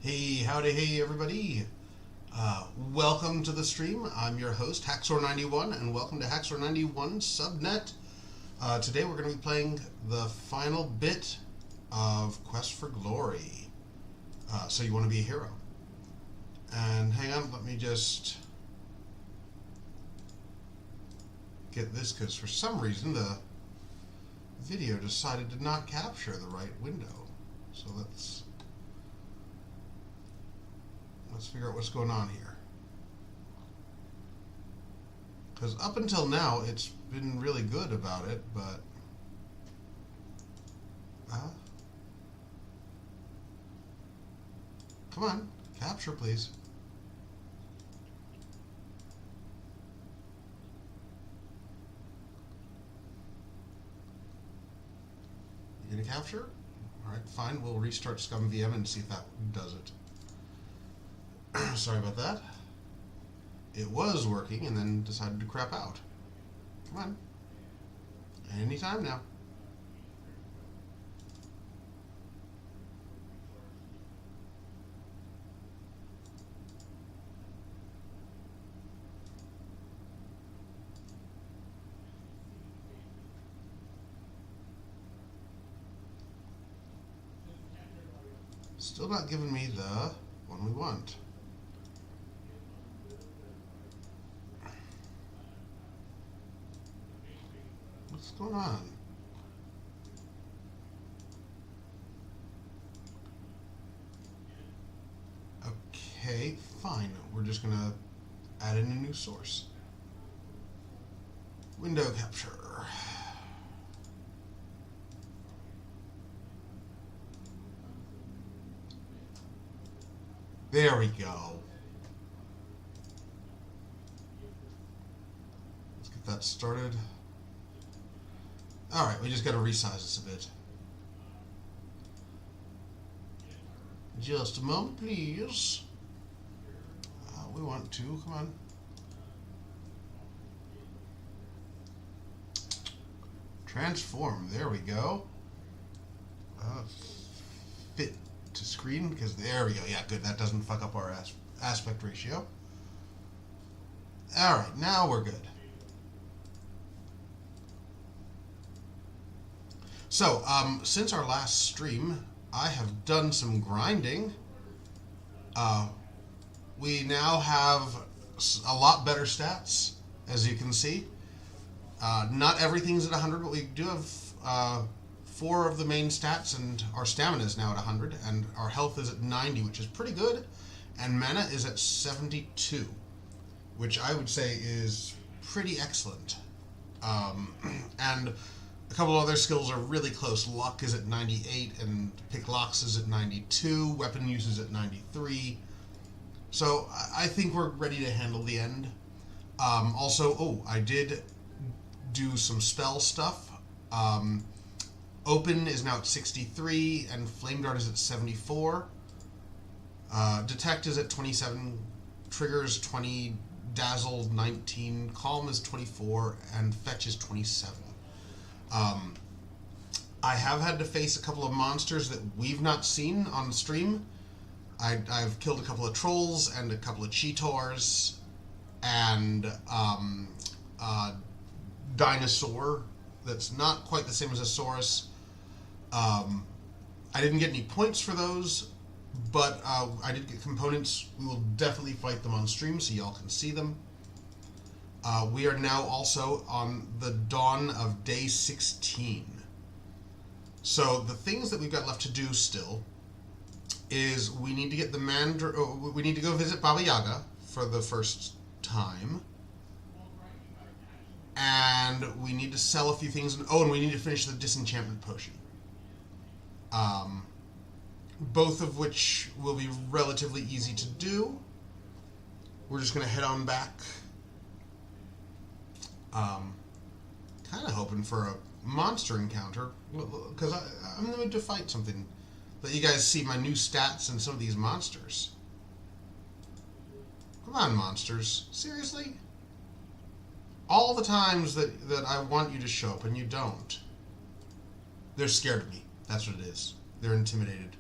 Hey, howdy, hey, everybody. Welcome to the stream. I'm your host, Haxor91, and welcome to Haxor91 Subnet. Today we're going to be playing the final bit of Quest for Glory. So you want to be a hero. And hang on, let me just get this, because for some reason the video decided to not capture the right window. So let's figure out what's going on here. Because up until now, it's been really good about it, but... come on, capture, please. You gonna capture? Alright, fine, we'll restart Scum VM and see if that does it. Sorry about that. It was working and then decided to crap out. Come on. Anytime now. Still not giving me the one we want. What's going on? Okay, fine. We're just going to add in a new source. Window capture. There we go. Let's get that started. Alright, we just got to resize this a bit. Just a moment, please. We want to, come on. Transform, there we go. Fit to screen, because there we go. Yeah, good, that doesn't fuck up our aspect ratio. Alright, now we're good. So, since our last stream, I have done some grinding. We now have a lot better stats, as you can see. Not everything's at 100, but we do have 4 of the main stats, and our stamina is now at 100, and our health is at 90, which is pretty good, and mana is at 72, which I would say is pretty excellent. And a couple other skills are really close. Luck is at 98, and Pick Locks is at 92, Weapon Use is at 93. So I think we're ready to handle the end. Also, I did do some spell stuff. Open is now at 63, and Flame Dart is at 74. Detect is at 27, Triggers 20, Dazzle 19, Calm is 24, and Fetch is 27. I have had to face a couple of monsters that we've not seen on the stream. I've killed a couple of trolls and a couple of cheetors and dinosaur that's not quite the same as a saurus. I didn't get any points for those, but I did get components. We will definitely fight them on stream so y'all can see them. We are now also on the dawn of day 16. So the things that we've got left to do still is we need to get the we need to go visit Baba Yaga for the first time. And we need to sell a few things. And we need to finish the disenchantment potion. Both of which will be relatively easy to do. We're just going to head on back. Kind of hoping for a monster encounter, because I'm in the mood to fight something. Let you guys see my new stats and some of these monsters. Come on, monsters. Seriously? All the times that I want you to show up and you don't. They're scared of me. That's what it is. They're intimidated.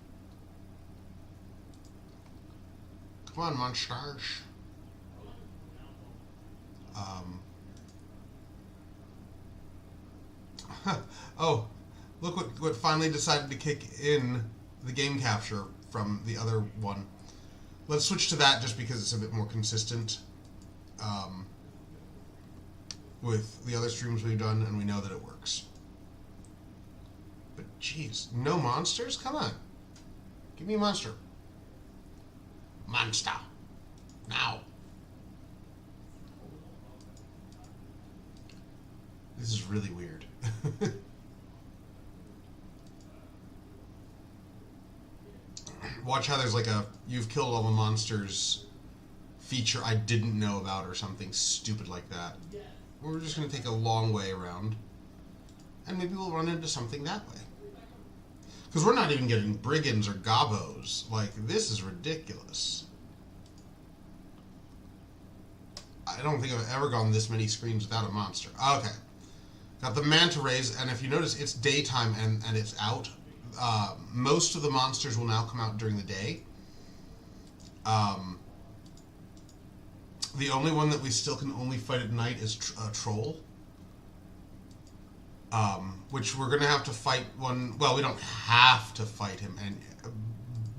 Come on, monsters. Oh, look what finally decided to kick in the game capture from the other one. Let's switch to that just because it's a bit more consistent with the other streams we've done, and we know that it works. But jeez, no monsters? Come on. Give me a monster. Monster. Now. This is really weird. Watch how there's like a "you've killed all the monsters" feature I didn't know about, or something stupid like that. We're just going to take a long way around, and maybe we'll run into something that way. Because we're not even getting brigands or gobos. Like, this is ridiculous. I don't think I've ever gone this many screens without a monster. Okay. Got the manta rays, and if you notice, it's daytime and it's out. Most of the monsters will now come out during the day. The only one that we still can only fight at night is a troll. Which we're going to have to fight one... Well, we don't have to fight him,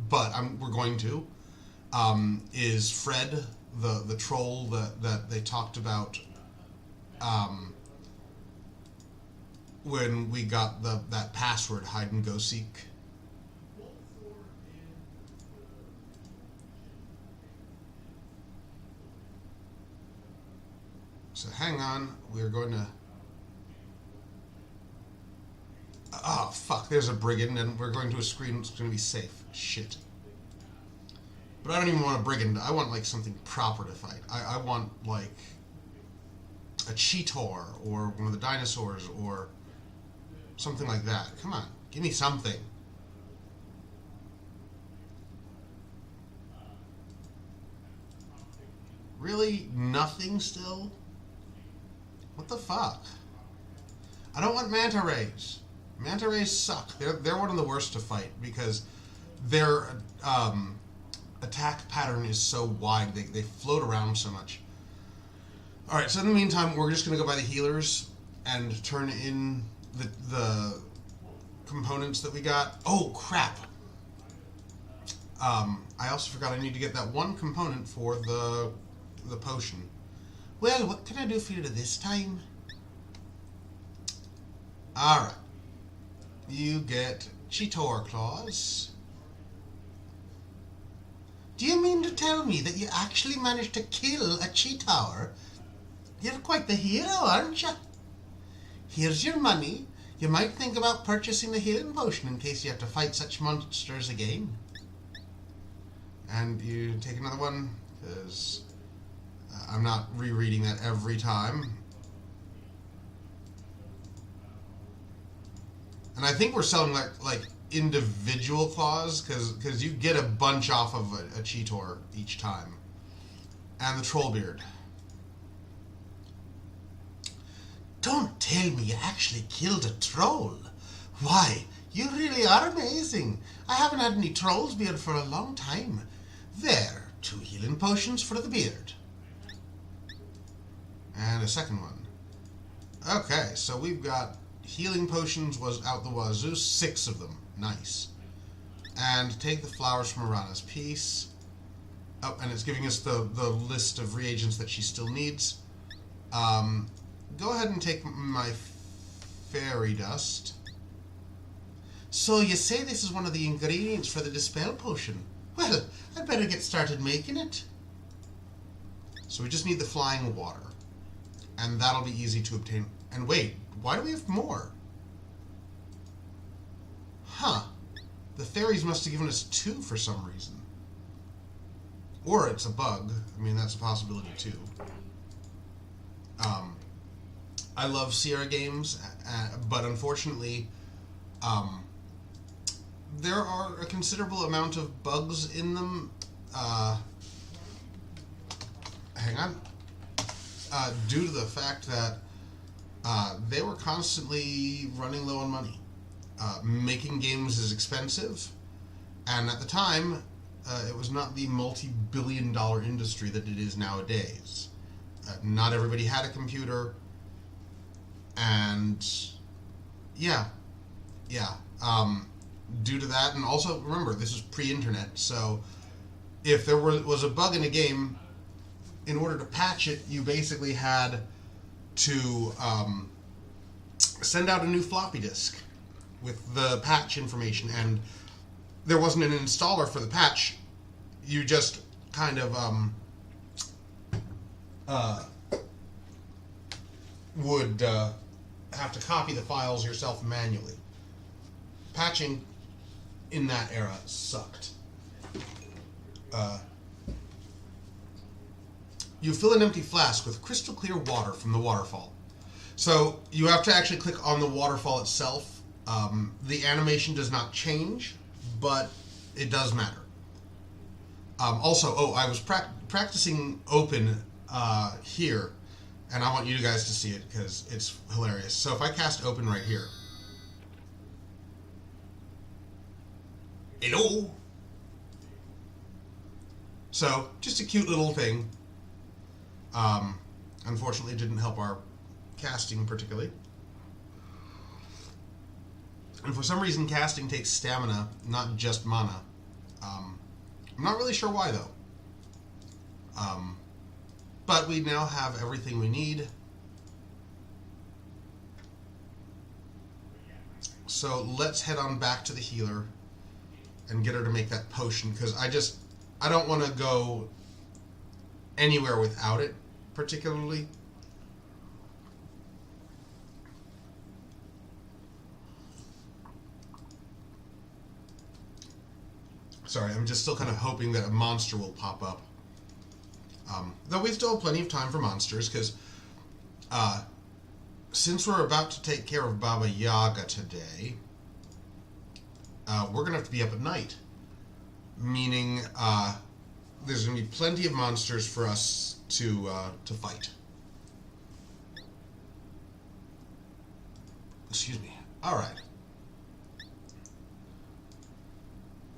but we're going to. Is Fred, the troll that they talked about when we got that password, hide and go seek. So hang on, we're going to... Oh, fuck, there's a brigand, and we're going to a screen that's going to be safe. Shit. But I don't even want a brigand. I want, like, something proper to fight. I want, like, a cheetor, or one of the dinosaurs, or something like that. Come on, give me something. Really? Nothing still? What the fuck? I don't want manta rays. Manta rays suck. They're one of the worst to fight because their attack pattern is so wide. They float around so much. Alright, so in the meantime, we're just going to go by the healers and turn in the components that we got. Oh, crap. I also forgot I need to get that one component for the potion. Well, what can I do for you this time? Alright. You get cheetor claws. Do you mean to tell me that you actually managed to kill a cheetor? You're quite the hero, aren't you? Here's your money. You might think about purchasing a healing potion in case you have to fight such monsters again. And you take another one, because I'm not rereading that every time. And I think we're selling like individual claws, because you get a bunch off of a cheetor each time. And the troll beard. Don't tell me you actually killed a troll. Why, you really are amazing. I haven't had any troll's beard for a long time. There, 2 healing potions for the beard. And a second one. Okay, so we've got healing potions was out the wazoo, 6 of them. Nice. And take the flowers from Arana's piece. Oh, and it's giving us the list of reagents that she still needs. Go ahead and take my fairy dust. So you say this is one of the ingredients for the dispel potion? Well, I'd better get started making it. So we just need the flying water. And that'll be easy to obtain. And wait, why do we have more? Huh. The fairies must have given us 2 for some reason. Or it's a bug. I mean, that's a possibility too. I love Sierra games, but unfortunately, there are a considerable amount of bugs in them. Hang on. Due to the fact that they were constantly running low on money. Making games is expensive, and at the time, it was not the multi-billion-dollar industry that it is nowadays. Not everybody had a computer, and yeah. Due to that, and also remember, this is pre-internet, so if there was a bug in a game, in order to patch it, you basically had to send out a new floppy disk with the patch information, and there wasn't an installer for the patch. You just kind of would have to copy the files yourself manually. Patching in that era sucked. You fill an empty flask with crystal clear water from the waterfall. So you have to actually click on the waterfall itself. The animation does not change, but it does matter. Also, I was practicing open here, and I want you guys to see it because it's hilarious. So if I cast open right here. Hello! So, just a cute little thing. Unfortunately, it didn't help our casting particularly. And for some reason, casting takes stamina, not just mana. I'm not really sure why, though. But we now have everything we need. So let's head on back to the healer and get her to make that potion, because I don't want to go anywhere without it, particularly. Sorry, I'm just still kind of hoping that a monster will pop up. Though we still have plenty of time for monsters, because since we're about to take care of Baba Yaga today, we're going to have to be up at night. Meaning, there's going to be plenty of monsters for us to fight. Excuse me. Alright.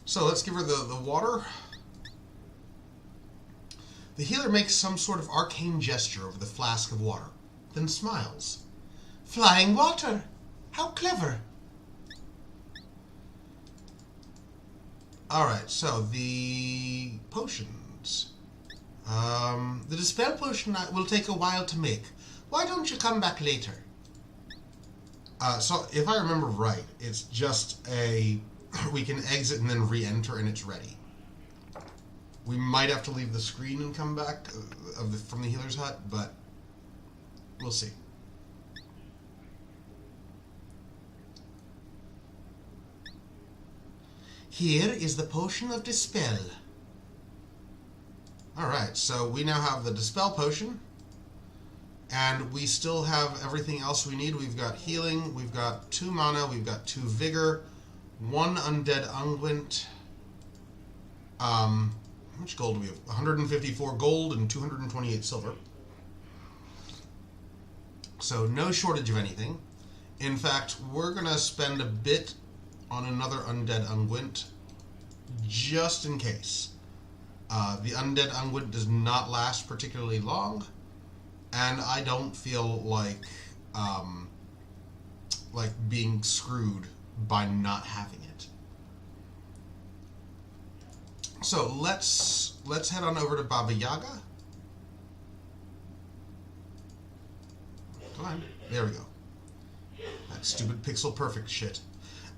So let's give her the water. The healer makes some sort of arcane gesture over the flask of water, then smiles. Flying water! How clever! Alright, so the potions. The dispel potion will take a while to make. Why don't you come back later? So if I remember right, it's just we can exit and then re-enter and it's ready. We might have to leave the screen and come back from the healer's hut, but we'll see. Here is the potion of dispel. Alright, so we now have the dispel potion, and we still have everything else we need. We've got healing, we've got 2 mana, we've got 2 vigor, 1 undead unguent. How much gold do we have? 154 gold and 228 silver. So no shortage of anything. In fact, we're going to spend a bit on another undead unguent, just in case. The undead unguent does not last particularly long, and I don't feel like being screwed by not having it. So let's head on over to Baba Yaga. Come on, there we go. That stupid pixel perfect shit.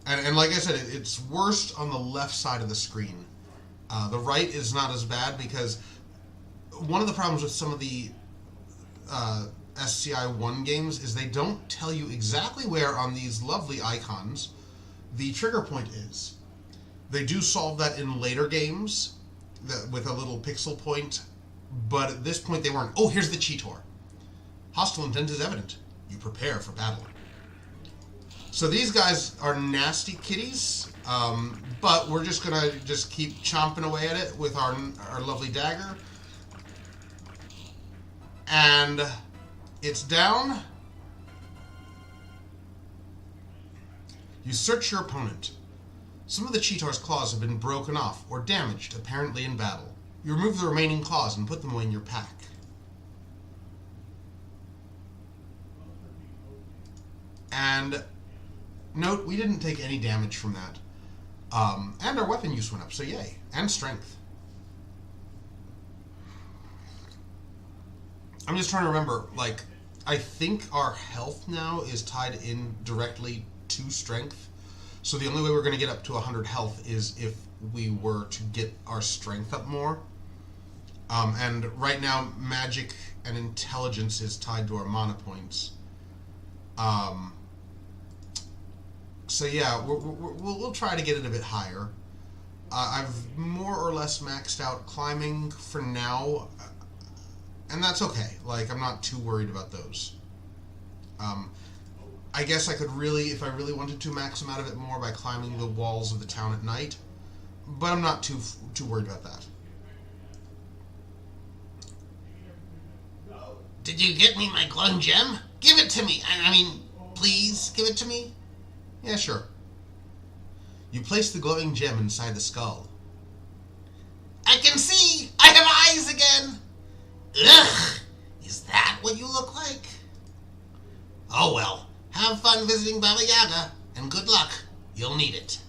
And like I said, it's worst on the left side of the screen. The right is not as bad, because one of the problems with some of the SCI 1 games is they don't tell you exactly where on these lovely icons the trigger point is. They do solve that in later games with a little pixel point, but at this point they weren't. Oh, here's the Cheetor. Hostile intent is evident. You prepare for battle. So these guys are nasty kitties, but we're just gonna keep chomping away at it with our lovely dagger. And it's down. You search your opponent. Some of the cheetor's claws have been broken off or damaged, apparently in battle. You remove the remaining claws and put them away in your pack. And note, we didn't take any damage from that. And our weapon use went up, so yay. And strength. I'm just trying to remember, like, I think our health now is tied in directly to strength. So the only way we're going to get up to 100 health is if we were to get our strength up more. And right now, magic and intelligence is tied to our mana points. So yeah, we'll try to get it a bit higher. I've more or less maxed out climbing for now, and that's okay. Like, I'm not too worried about those. I guess I could really, if I really wanted to, max them out of it more by climbing the walls of the town at night, but I'm not too worried about that. Did you get me my glowing gem? Give it to me! I mean, please, give it to me? Yeah, sure. You place the glowing gem inside the skull. I can see! I have eyes again! Ugh! Is that what you look like? Oh well, have fun visiting Baba Yaga, and good luck. You'll need it.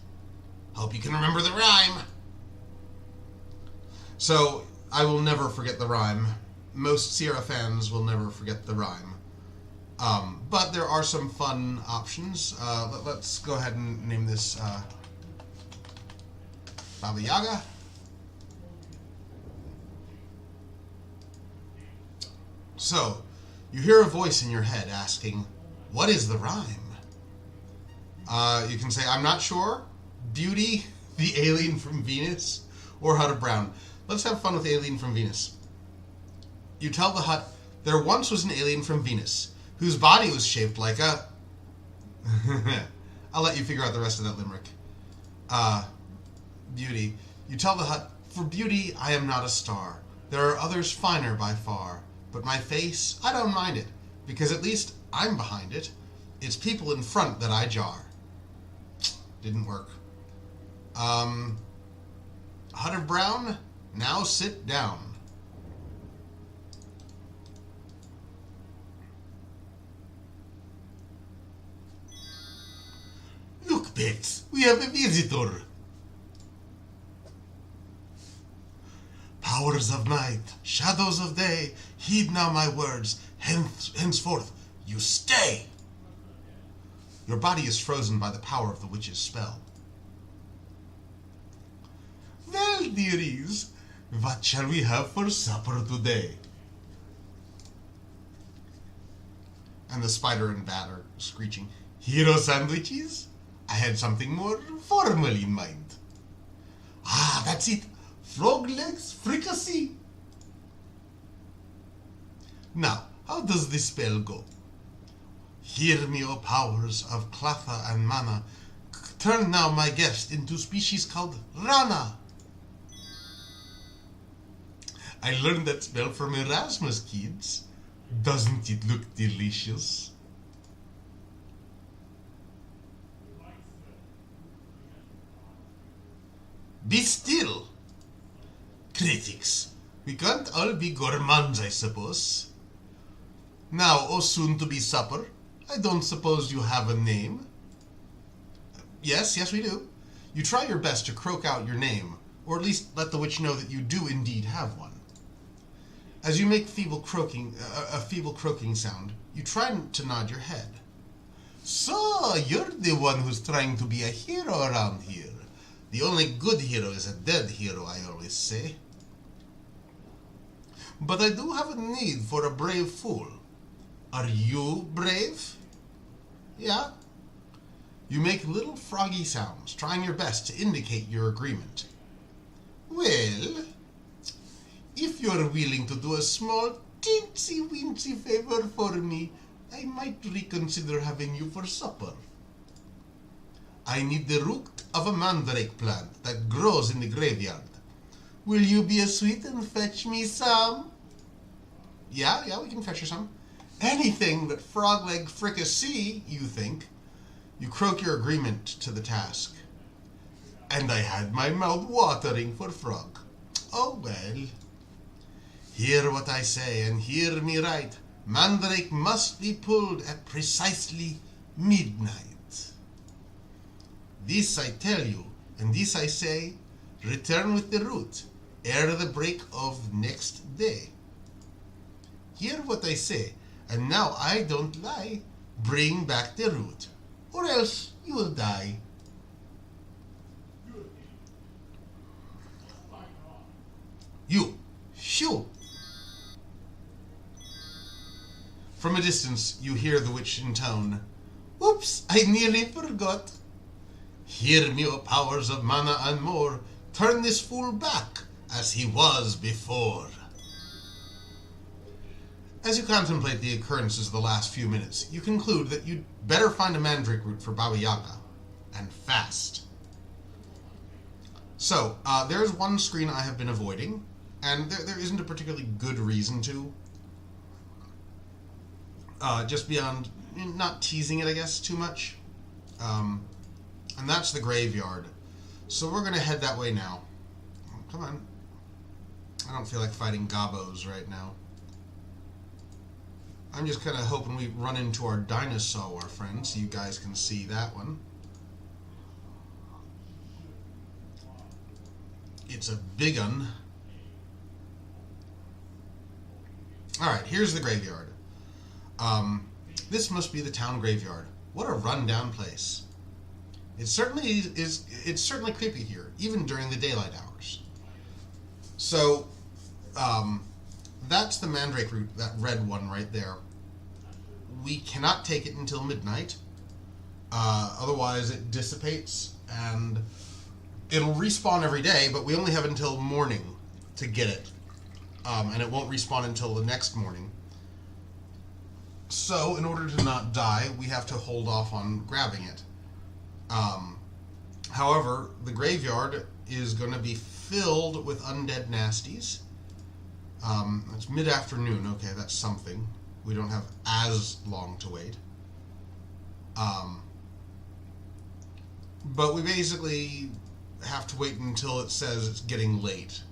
Hope you can remember the rhyme. So, I will never forget the rhyme. Most Sierra fans will never forget the rhyme. But there are some fun options. Let's go ahead and name this Baba Yaga. So, you hear a voice in your head asking, what is the rhyme? You can say, I'm not sure, Beauty, the alien from Venus, or Hut of Brown. Let's have fun with Alien from Venus. You tell the hut, there once was an alien from Venus, whose body was shaped like a... I'll let you figure out the rest of that limerick. Beauty. You tell the hut, for beauty I am not a star. There are others finer by far. But my face, I don't mind it, because at least I'm behind it. It's people in front that I jar. Didn't work. Hut of Brown, now sit down. Look, pets, we have a visitor. Powers of night, shadows of day, heed now my words, henceforth you stay. Your body is frozen by the power of the witch's spell. Well, dearies, what shall we have for supper today? And the spider and bat are screeching, hero sandwiches? I had something more formal in mind. Ah, that's it. Frog legs fricassee. Now, how does this spell go? Hear me, O powers of Clatha and Mana. Turn now my guest into species called Rana. I learned that spell from Erasmus, kids. Doesn't it look delicious? Be still. Critics, we can't all be gourmands, I suppose. Now, O soon-to-be supper, I don't suppose you have a name? Yes, we do. You try your best to croak out your name, or at least let the witch know that you do indeed have one. As you make a feeble croaking sound, you try to nod your head. So, you're the one who's trying to be a hero around here. The only good hero is a dead hero, I always say. But I do have a need for a brave fool. Are you brave? Yeah? You make little froggy sounds, trying your best to indicate your agreement. Well, if you're willing to do a small, teensy-weensy favor for me, I might reconsider having you for supper. I need the root of a mandrake plant that grows in the graveyard. Will you be a sweet and fetch me some? Yeah, we can fetch you some. Anything but frog leg fricassee, you think. You croak your agreement to the task. and I had my mouth watering for frog. Oh well. Hear what I say, and hear me right. Mandrake must be pulled at precisely midnight. This I tell you, and this I say, return with the root, ere the break of next day. Hear what I say, and now I don't lie. Bring back the root, or else you will die. You, shoo! From a distance, you hear the witch intone, "Oops, I nearly forgot. Hear me, O powers of mana and more, turn this fool back as he was before." As you contemplate the occurrences of the last few minutes, you conclude that you'd better find a mandrake root for Baba Yaga, and fast. So, there's one screen I have been avoiding, and there isn't a particularly good reason to. Just beyond not teasing it, I guess, too much. And that's the graveyard. So we're going to head that way now. Oh, come on. I don't feel like fighting gobos right now. I'm just kind of hoping we run into our dinosaur friend so you guys can see that one. It's a big one. Alright, here's the graveyard. This must be the town graveyard. What a rundown place. It's certainly creepy here, even during the daylight hours. So, that's the mandrake root, that red one right there. We cannot take it until midnight. Otherwise it dissipates and it'll respawn every day, but we only have until morning to get it. And it won't respawn until the next morning. So, in order to not die, we have to hold off on grabbing it. However, the graveyard is going to be filled with undead nasties. It's mid-afternoon. Okay, that's something. We don't have as long to wait. But we basically have to wait until it says it's getting late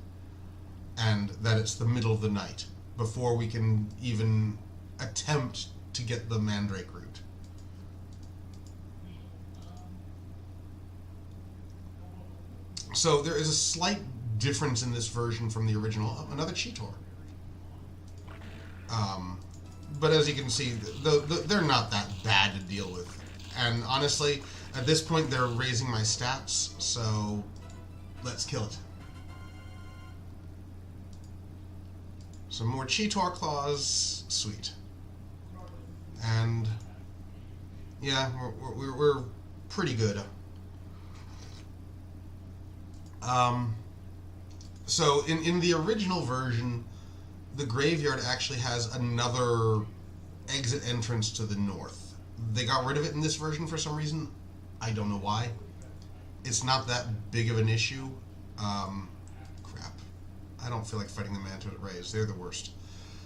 and that it's the middle of the night before we can even attempt to get the mandrake root. So there is a slight difference in this version from the original. Oh, another Cheetor. But as you can see, they're not that bad to deal with. And honestly, at this point, they're raising my stats, so let's kill it. Some more Cheetor claws, sweet. And yeah, we're pretty good. So in the original version, the graveyard actually has another exit entrance to the north. They got rid of it in this version for some reason. I don't know why. It's not that big of an issue. Crap. I don't feel like fighting the Manta Rays. They're the worst.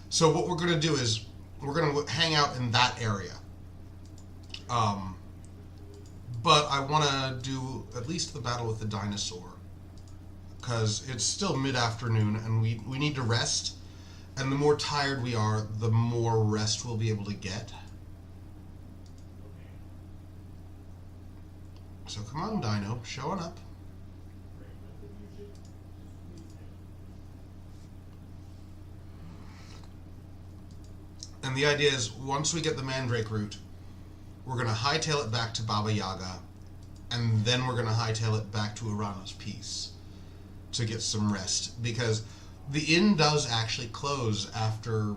So what we're going to do is we're going to hang out in that area. But I want to do at least the battle with the dinosaur. Because it's still mid-afternoon and we need to rest. And the more tired we are, the more rest we'll be able to get. So come on, Dino, showing up. And the idea is, once we get the mandrake root, we're going to hightail it back to Baba Yaga, and then we're going to hightail it back to Irana's Peace to get some rest. Because the inn does actually close after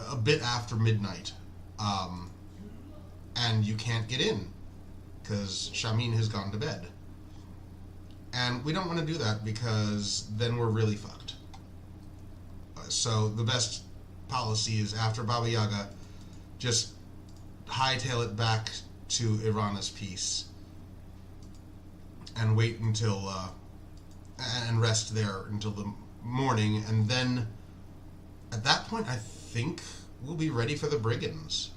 a bit after midnight, and you can't get in because Shamin has gone to bed. And we don't want to do that because then we're really fucked. So the best policy is after Baba Yaga, just hightail it back to Irana's Peace and wait until and rest there until the morning, and then at that point I think we'll be ready for the brigands.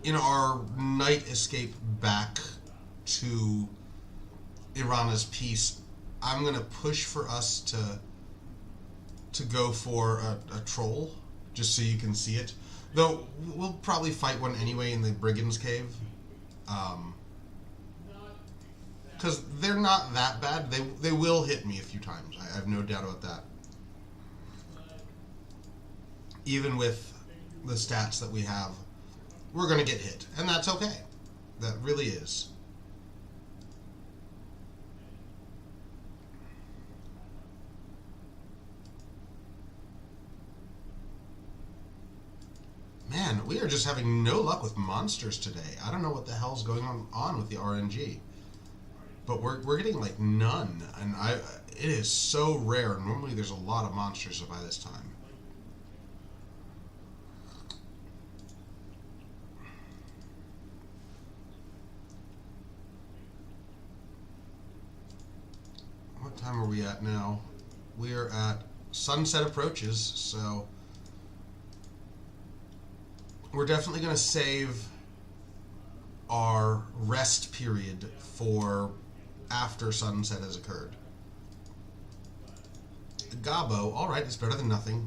in our night escape back to Irana's piece, I'm gonna push for us to go for a troll, just so you can see it. Though we'll probably fight one anyway in the Brigand's Cave, because they're not that bad. They will hit me a few times. I have no doubt about that. Even with the stats that we have, we're gonna get hit, and that's okay. That really is. Man, we are just having no luck with monsters today. I don't know what the hell's going on with the RNG. But we're getting like none, and it is so rare. Normally there's a lot of monsters by this time. What time are we at now? We are at sunset approaches, so we're definitely going to save our rest period for after sunset has occurred. Gabo, alright, it's better than nothing.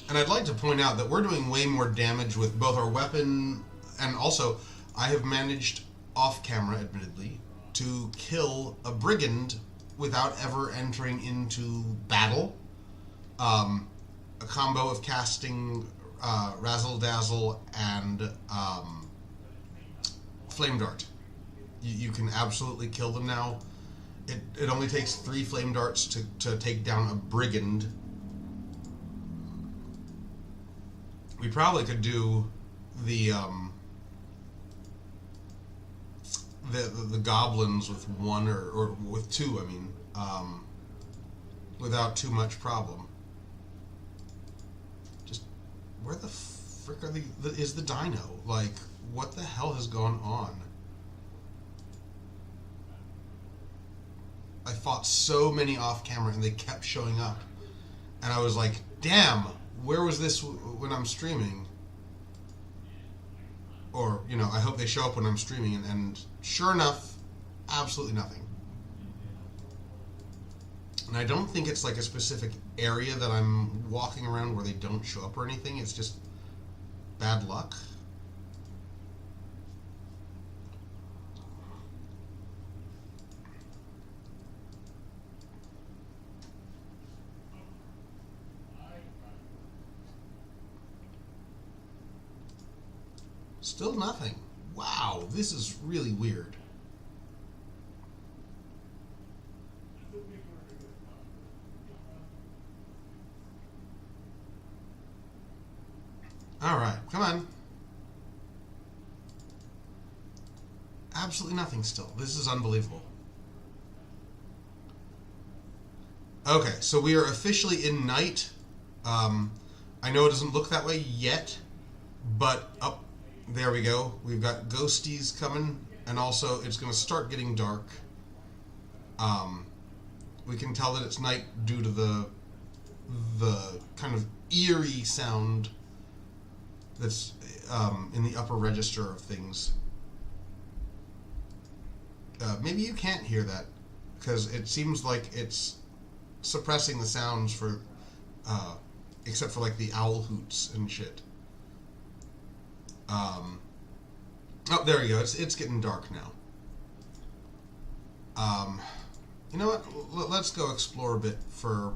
And I'd like to point out that we're doing way more damage with both our weapon, and also I have managed, off camera admittedly, to kill a brigand without ever entering into battle. A combo of casting Razzle Dazzle and Flame Dart. You can absolutely kill them now. It only takes 3 Flame Darts to take down a brigand. We probably could do the goblins with 1 or with 2, I mean, without too much problem. Just where the frick are is the dino? Like, what the hell has gone on? I fought so many off camera and they kept showing up, and I was like, damn, where was this when I'm streaming? Or, you know, I hope they show up when I'm streaming, and sure enough, absolutely nothing. And I don't think it's like a specific area that I'm walking around where they don't show up or anything. It's just bad luck. Still nothing. Wow, this is really weird. Alright, come on. Absolutely nothing still. This is unbelievable. Okay, so we are officially in night. I know it doesn't look that way yet, but up there we go. We've got ghosties coming, and also it's going to start getting dark. We can tell that it's night due to the kind of eerie sound that's in the upper register of things. Maybe you can't hear that because it seems like it's suppressing the sounds for, except for like the owl hoots and shit. Oh, there we go. It's getting dark now. You know what? Let's go explore a bit for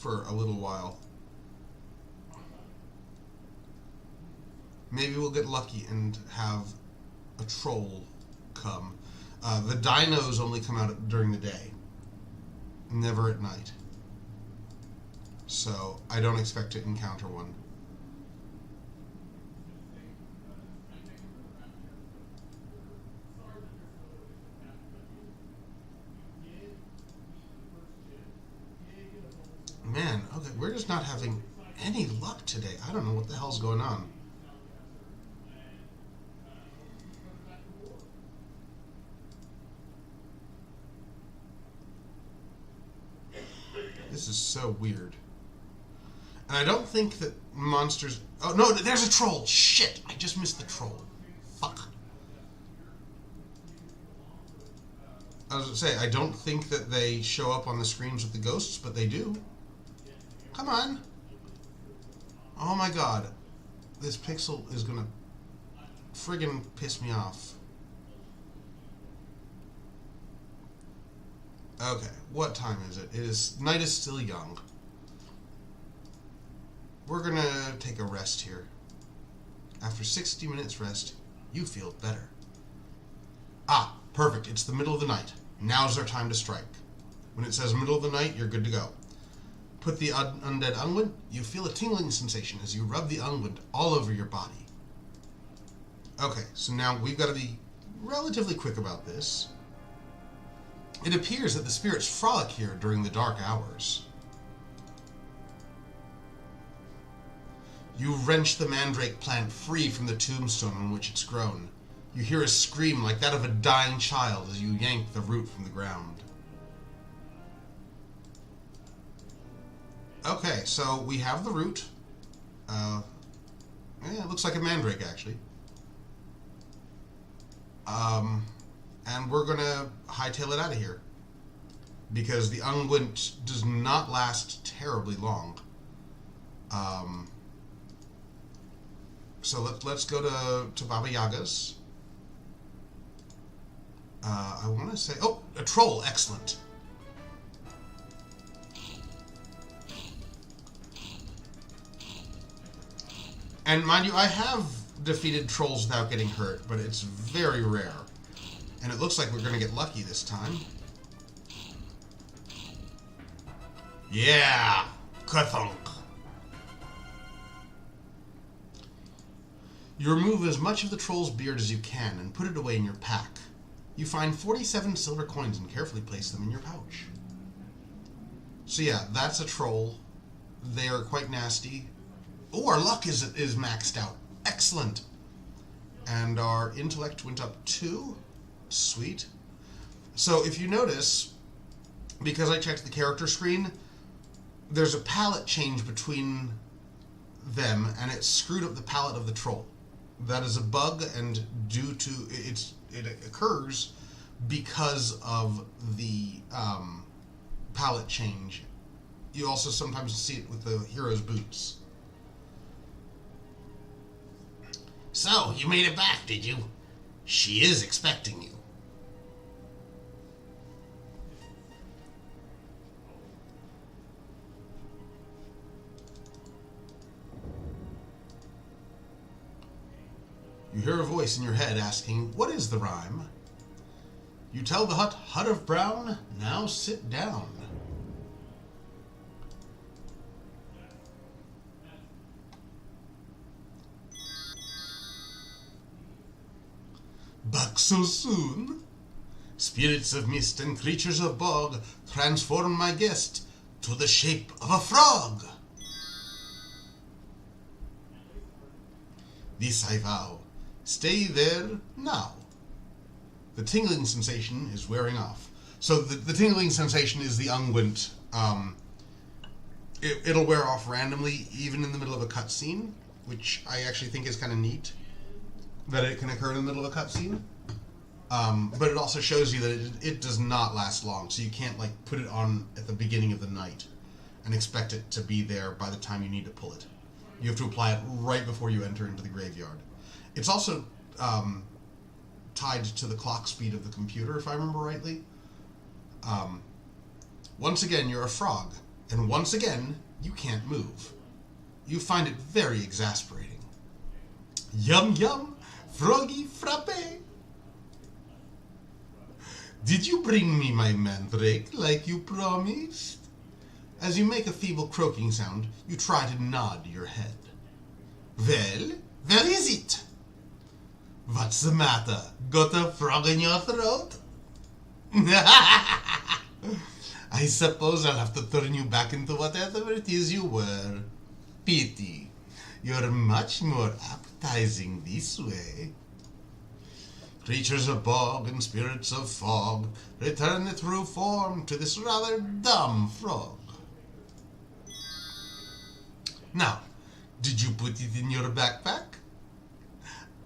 a little while. Maybe we'll get lucky and have a troll come. The dinos only come out during the day, never at night. So I don't expect to encounter one. Man, okay, we're just not having any luck today. I don't know what the hell's going on. This is so weird. And I don't think that monsters... Oh, no, there's a troll! Shit! I just missed the troll. Fuck. I was going to say, I don't think that they show up on the screens with the ghosts, but they do. Come on. Oh my god. This pixel is going to friggin' piss me off. Okay, what time is it? Night is still young. We're gonna take a rest here. After 60 minutes rest, you feel better. Ah, perfect. It's the middle of the night. Now's our time to strike. When it says middle of the night, you're good to go. Put the undead unguent. You feel a tingling sensation as you rub the unguent all over your body. Okay, so now we've got to be relatively quick about this. It appears that the spirits frolic here during the dark hours. You wrench the mandrake plant free from the tombstone on which it's grown. You hear a scream like that of a dying child as you yank the root from the ground. Okay, so we have the root. Yeah, it looks like a mandrake, actually. And we're gonna hightail it out of here. Because the unguent does not last terribly long. So let's go to Baba Yaga's. I want to say... Oh, a troll. Excellent. And mind you, I have defeated trolls without getting hurt, but it's very rare. And it looks like we're going to get lucky this time. Yeah! Kathunk! You remove as much of the troll's beard as you can and put it away in your pack. You find 47 silver coins and carefully place them in your pouch. So yeah, that's a troll. They are quite nasty. Oh, our luck is maxed out. Excellent. And our intellect went up 2. Sweet. So if you notice, because I checked the character screen, there's a palette change between them, and it screwed up the palette of the troll. That is a bug, and due to it occurs because of the palette change. You also sometimes see it with the hero's boots. So, you made it back, did you? She is expecting you. You hear a voice in your head asking, "What is the rhyme?" You tell the hut of brown, "Now sit down." Back so soon? Spirits of mist and creatures of bog transform my guest to the shape of a frog. This I vow. Stay there now. The tingling sensation is wearing off. So the tingling sensation is the unguent. It'll wear off randomly, even in the middle of a cutscene, which I actually think is kind of neat, that it can occur in the middle of a cutscene. But it also shows you that it does not last long, so you can't like put it on at the beginning of the night and expect it to be there by the time you need to pull it. You have to apply it right before you enter into the graveyard. It's also tied to the clock speed of the computer, if I remember rightly. Once again, you're a frog, and once again, you can't move. You find it very exasperating. Yum yum, froggy frappe. Did you bring me my mandrake like you promised? As you make a feeble croaking sound, you try to nod your head. Well, where is it? What's the matter? Got a frog in your throat? I suppose I'll have to turn you back into whatever it is you were. Pity. You're much more appetizing this way. Creatures of bog and spirits of fog return the true form to this rather dumb frog. Now, did you put it in your backpack?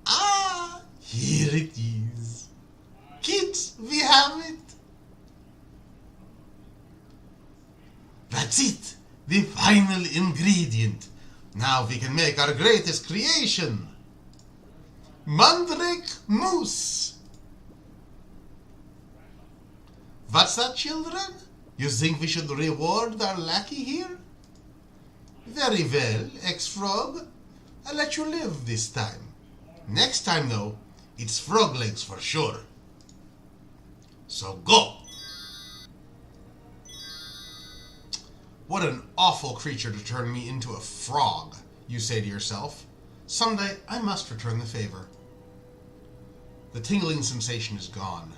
Ah, here it is. Kids, we have it. That's it. The final ingredient. Now we can make our greatest creation. Mandrake mousse. What's that, children? You think we should reward our lackey here? Very well, ex-frog. I'll let you live this time. Next time, though, it's frog legs for sure. So go! What an awful creature to turn me into a frog, you say to yourself. Someday I must return the favor. The tingling sensation is gone.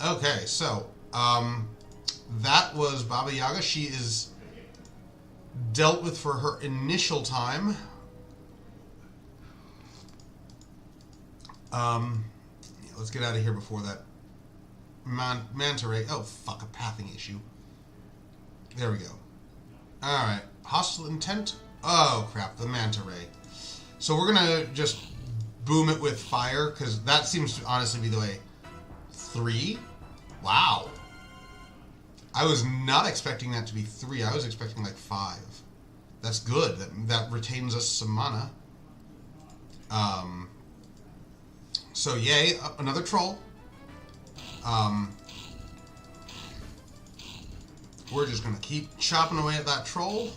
Okay, so, that was Baba Yaga. She is dealt with for her initial time. Let's get out of here before that manta ray. Oh, fuck, a pathing issue. There we go. Alright, hostile intent. Oh, crap, the manta ray. So we're gonna just boom it with fire, because that seems to honestly be the way. 3? Wow. I was not expecting that to be 3. I was expecting like 5. That's good. That retains us some mana. So yay, another troll. We're just gonna keep chopping away at that troll.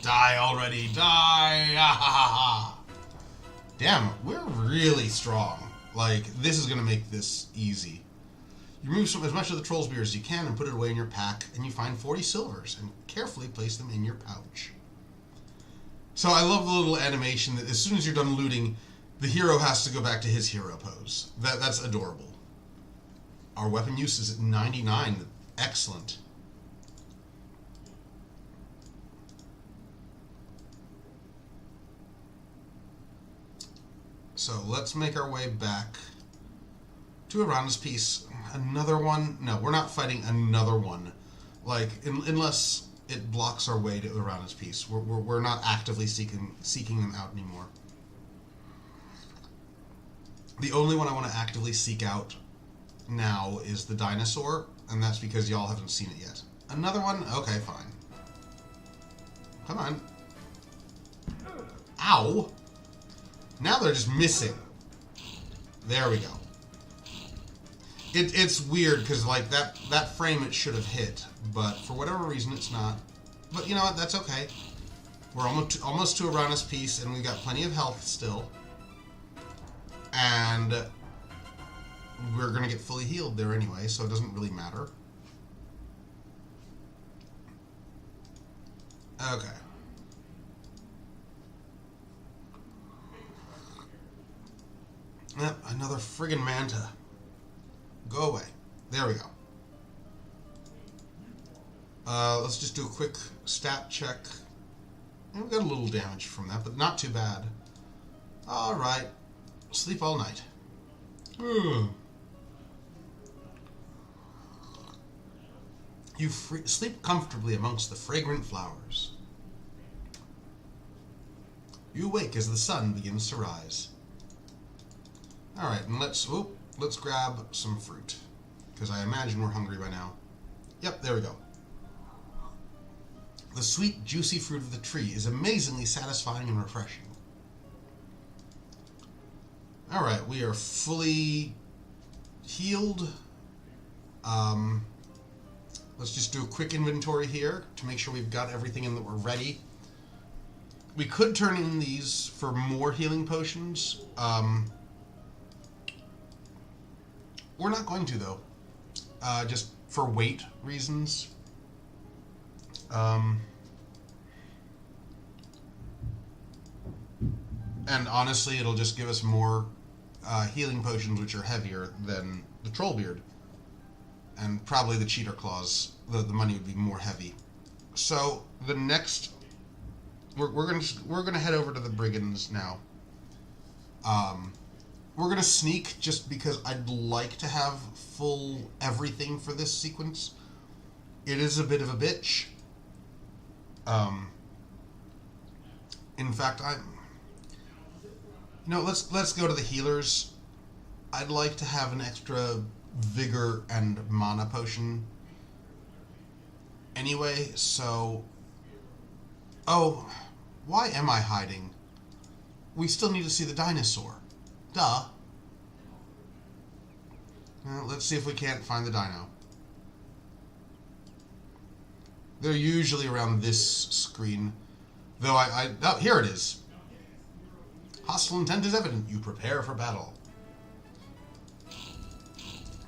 Die already, die! Ah, ha, ha, ha. Damn, we're really strong. Like, this is gonna make this easy. You remove as much of the troll's beer as you can and put it away in your pack, and you find 40 silvers, and carefully place them in your pouch. So I love the little animation that as soon as you're done looting, the hero has to go back to his hero pose. That's adorable. Our weapon use is at 99. Excellent. So let's make our way back to Arana's Peace. Another one? No, we're not fighting another one. Like, unless it blocks our way to Arana's Peace. We're not actively seeking them out anymore. The only one I want to actively seek out now is the dinosaur, and that's because y'all haven't seen it yet. Another one? Okay, fine. Come on. Ow! Now they're just missing. There we go. It's weird, because like that frame it should have hit, but for whatever reason it's not. But you know what, that's okay. We're almost to Arana's Peace, and we've got plenty of health still. And we're going to get fully healed there anyway, so it doesn't really matter. Okay. Yep, another friggin' manta. Go away. There we go. Let's just do a quick stat check. And we got a little damage from that, but not too bad. Alright. Sleep all night. You sleep comfortably amongst the fragrant flowers. You wake as the sun begins to rise. Alright, and let's grab some fruit. Because I imagine we're hungry by now. Yep, there we go. The sweet, juicy fruit of the tree is amazingly satisfying and refreshing. Alright, we are fully healed. Let's just do a quick inventory here to make sure we've got everything in that we're ready. We could turn in these for more healing potions. We're not going to, though. Just for weight reasons. And honestly, it'll just give us more healing potions, which are heavier than the troll beard. And probably the cheater claws, the money would be more heavy. So the next, we're gonna head over to the brigands now. We're gonna sneak just because I'd like to have full everything for this sequence. It is a bit of a bitch. In fact, let's go to the healers. I'd like to have an extra vigor and mana potion. Anyway, so... Oh, why am I hiding? We still need to see the dinosaur. Duh. Well, let's see if we can't find the dino. They're usually around this screen. Though oh, here it is. Hostile intent is evident. You prepare for battle.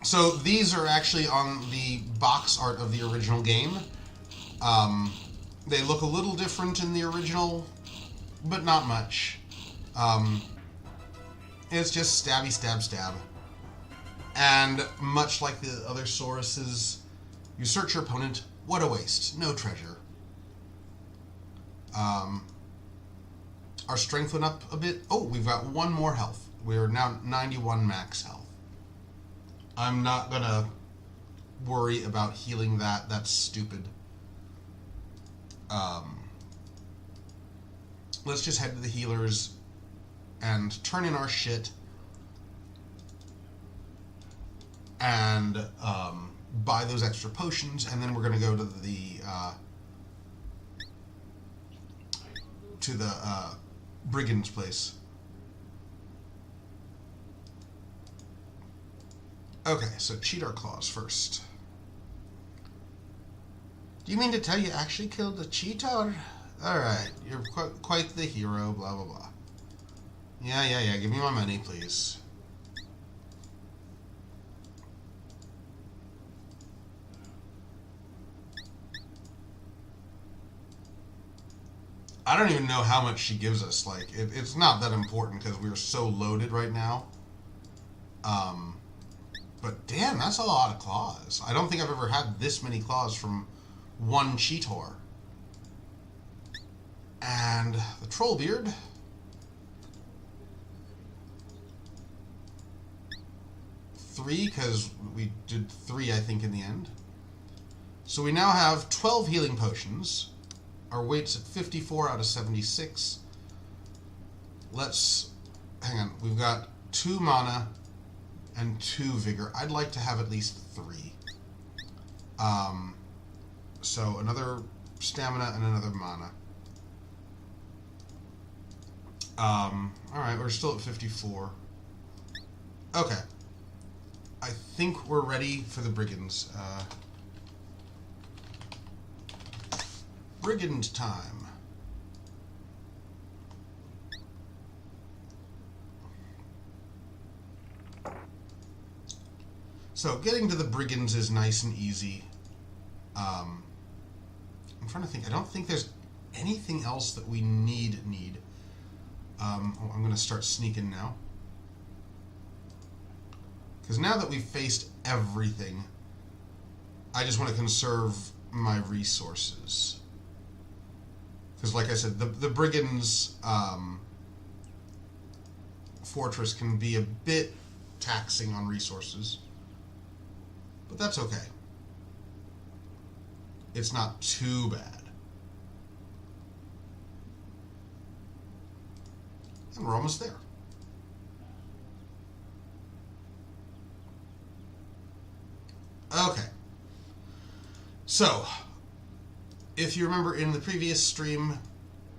So these are actually on the box art of the original game. They look a little different in the original, but not much. It's just stabby, stab, stab. And much like the other Sauruses, you search your opponent. What a waste. No treasure. Our strength went up a bit. Oh, we've got one more health. We're now 91 max health. I'm not gonna worry about healing that. That's stupid. Let's just head to the healers and turn in our shit and buy those extra potions, and then we're gonna go to the brigand's place. Okay, so cheat our claws first. Do you mean to tell you actually killed the cheater? Alright, you're quite the hero, blah blah blah. Yeah, give me my money, please. I don't even know how much she gives us. Like, it's not that important because we're so loaded right now. But damn, that's a lot of claws. I don't think I've ever had this many claws from one cheetor. And the troll beard. Three, because we did 3, I think, in the end. So we now have 12 healing potions. Our weight's at 54 out of 76. Let's... Hang on. We've got 2 mana and 2 vigor. I'd like to have at least 3. So another stamina and another mana. Alright, we're still at 54. Okay. I think we're ready for the brigands. Brigand time. So getting to the brigands is nice and easy. I'm trying to think. I don't think there's anything else that we need. I'm going to start sneaking now. Because now that we've faced everything, I just want to conserve my resources. Because like I said, the brigands fortress can be a bit taxing on resources. But that's okay. It's not too bad. And we're almost there. Okay. So, if you remember in the previous stream,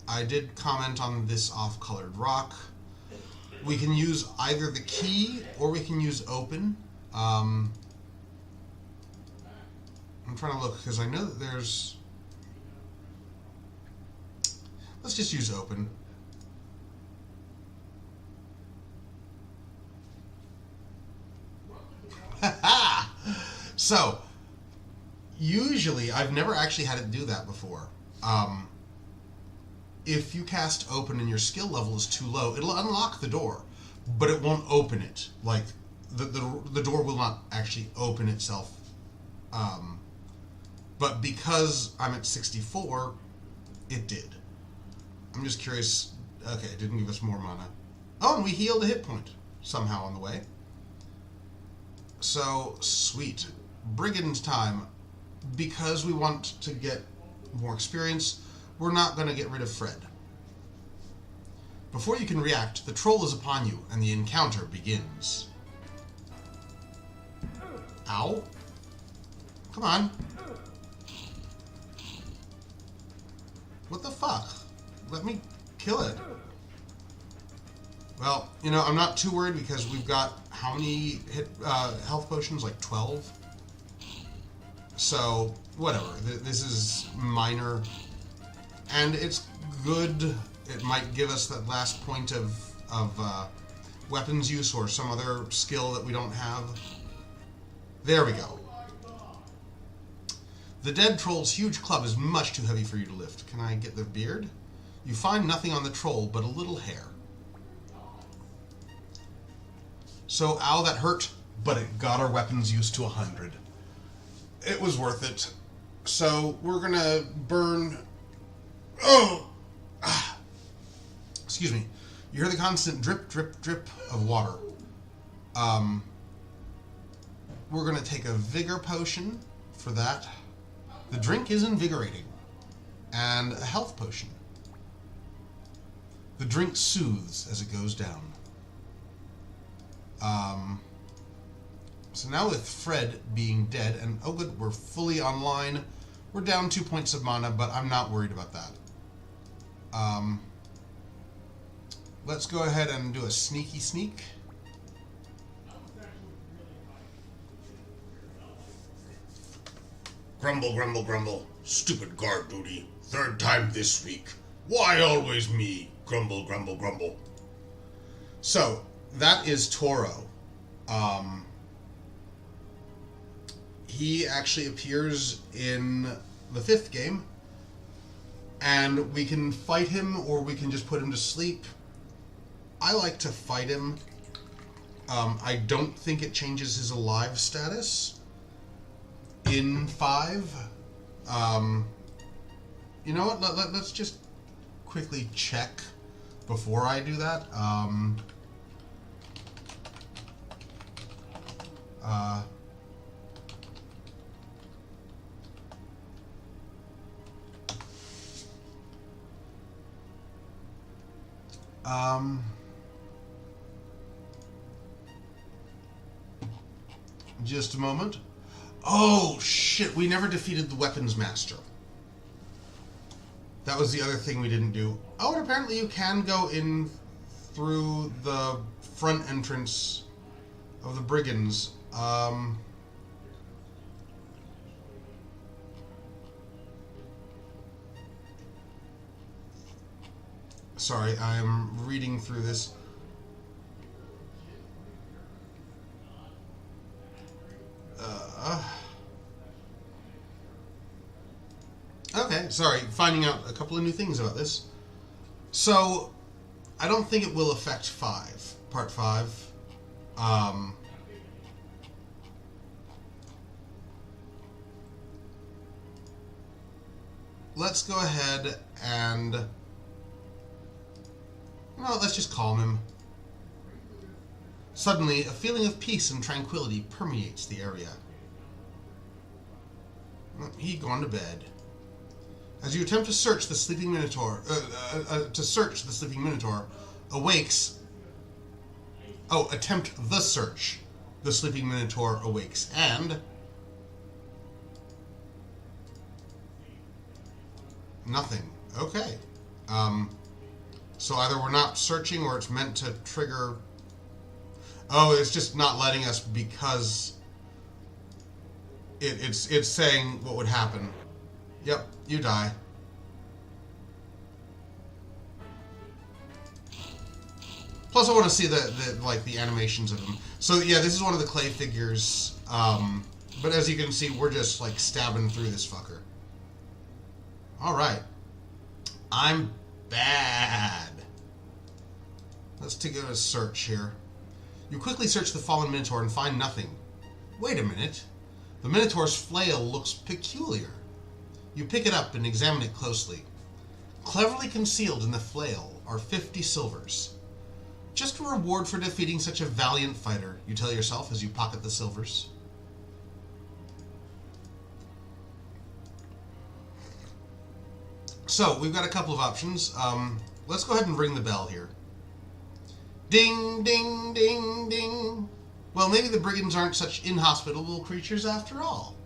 I did comment on this off-colored rock. We can use either the key or we can use open. I'm trying to look because I know that there's... Let's just use open. So, usually, I've never actually had it do that before. If you cast open and your skill level is too low, it'll unlock the door, but it won't open it. Like, the door will not actually open itself. But because I'm at 64, it did. I'm just curious. Okay, it didn't give us more mana. Oh, and we healed a hit point somehow on the way. So, sweet. Brigand time. because we want to get more experience, we're not going to get rid of Fred. Before you can react, the troll is upon you, and the encounter begins. Ow. Come on. What the fuck? Let me kill it. Well, you know, I'm not too worried because we've got how many health potions? Like 12? So, whatever. This is minor. And it's good. It might give us that last point of weapons use or some other skill that we don't have. There we go. The dead troll's huge club is much too heavy for you to lift. Can I get the beard? You find nothing on the troll but a little hair. So, ow, that hurt, but it got our weapons use to 100. It was worth it. So, we're gonna burn... Oh! Ah. Excuse me. You hear the constant drip, drip, drip of water. We're gonna take a vigor potion for that. The drink is invigorating. And a health potion. The drink soothes as it goes down. So now with Fred being dead, and oh good, we're fully online. We're down 2 points of mana, but I'm not worried about that. Let's go ahead and do a sneaky sneak. Grumble, grumble, grumble. Stupid guard duty. 3rd time this week. Why always me? Grumble, grumble, grumble. So, that is Toro. He actually appears in the 5th game. And we can fight him, or we can just put him to sleep. I like to fight him. I don't think it changes his alive status in 5. You know what? Let's just quickly check before I do that. Just a moment. Oh, shit, we never defeated the Weapons Master. That was the other thing we didn't do. Oh, and apparently you can go in through the front entrance of the Brigands. Sorry, I'm reading through this. Okay, sorry, finding out a couple of new things about this. So, I don't think it will affect part 5. Let's go ahead and... Well, let's just calm him. Suddenly, a feeling of peace and tranquility permeates the area. He'd gone to bed. As you attempt to search the sleeping Minotaur, awakes. Oh, attempt the search. The sleeping Minotaur awakes, and nothing. Okay. So either we're not searching, or it's meant to trigger. Oh, it's just not letting us because it's saying what would happen. Yep, you die. Plus, I want to see the animations of them. So yeah, this is one of the clay figures. But as you can see, we're just like stabbing through this fucker. All right, I'm bad. Let's take a search here. You quickly search the fallen Minotaur and find nothing. Wait a minute. The Minotaur's flail looks peculiar. You pick it up and examine it closely. Cleverly concealed in the flail are 50 silvers. Just a reward for defeating such a valiant fighter, you tell yourself as you pocket the silvers. So, we've got a couple of options. Let's go ahead and ring the bell here. Ding, ding, ding, ding. Well, maybe the brigands aren't such inhospitable creatures after all.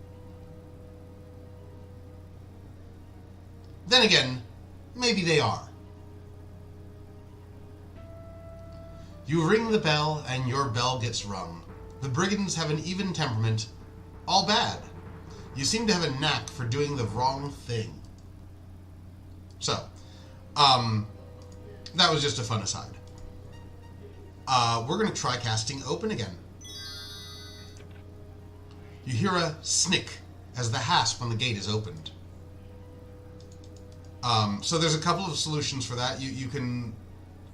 Then again, maybe they are. You ring the bell, and your bell gets rung. The brigands have an even temperament. All bad. You seem to have a knack for doing the wrong thing. So, that was just a fun aside. We're going to try casting Open again. You hear a snick as the hasp on the gate is opened. So there's a couple of solutions for that. You can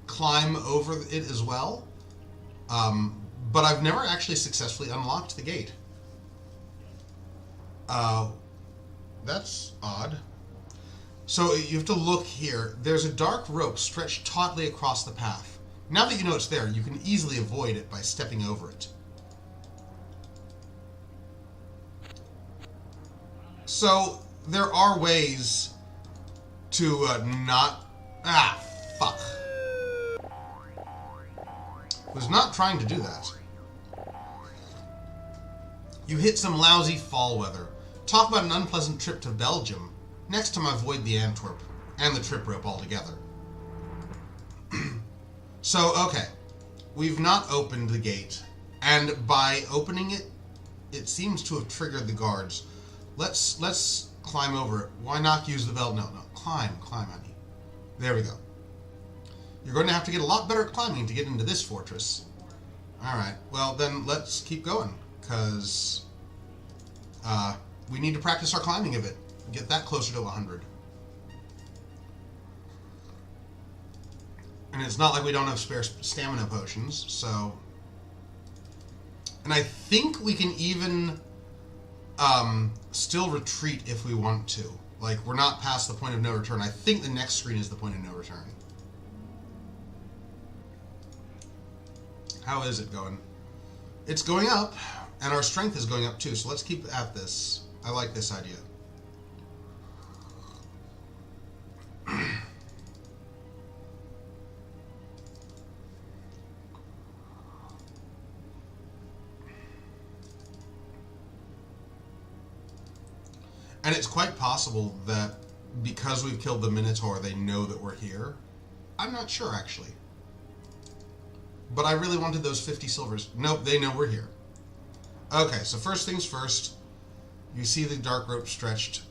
climb over it as well. But I've never actually successfully unlocked the gate. That's odd. So you have to look here. There's a dark rope stretched tautly across the path. Now that you know it's there, you can easily avoid it by stepping over it. So there are ways to not... Ah, fuck. Was not trying to do that. You hit some lousy fall weather. Talk about an unpleasant trip to Belgium. Next time I avoid the Antwerp and the trip rope altogether. So, okay. We've not opened the gate. And by opening it, it seems to have triggered the guards. Let's climb over it. Why not use the bell? No. Climb, honey. There we go. You're going to have to get a lot better at climbing to get into this fortress. Alright, well then let's keep going. Because we need to practice our climbing a bit. Get that closer to 100. And it's not like we don't have spare stamina potions, so... And I think we can even still retreat if we want to. Like, we're not past the point of no return. I think the next screen is the point of no return. How is it going? It's going up, and our strength is going up too, so let's keep at this. I like this idea. And it's quite possible that because we've killed the Minotaur, they know that we're here. I'm not sure, actually. But I really wanted those 50 silvers. Nope, they know we're here. Okay, so first things first. You see the dark rope stretched.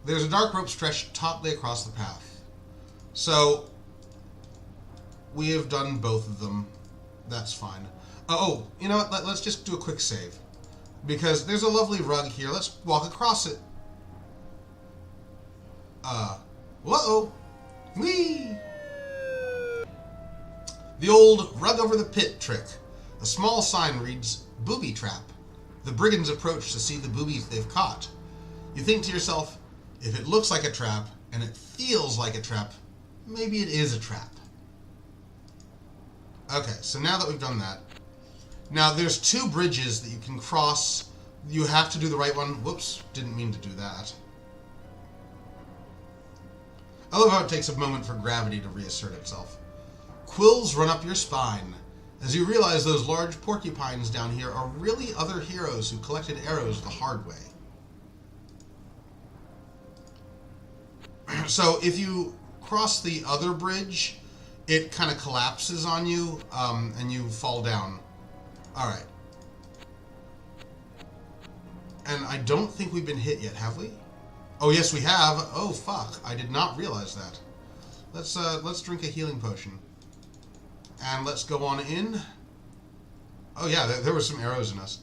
There's a dark rope stretched tautly across the path. So, we have done both of them. That's fine. Oh, you know what? Let's just do a quick save. Because there's a lovely rug here. Let's walk across it. Whoa! Whee! The old rug over the pit trick. A small sign reads, "Booby trap." The brigands approach to see the boobies they've caught. You think to yourself, if it looks like a trap, and it feels like a trap, maybe it is a trap. Okay, so now that we've done that, now there's 2 bridges that you can cross. You have to do the right one. Whoops, didn't mean to do that. I love how it takes a moment for gravity to reassert itself. Quills run up your spine, as you realize those large porcupines down here are really other heroes who collected arrows the hard way. So if you cross the other bridge, it kind of collapses on you, and you fall down. Alright. And I don't think we've been hit yet, have we? Oh, yes, we have. Oh, fuck. I did not realize that. Let's drink a healing potion. And let's go on in. Oh, yeah, there were some arrows in us.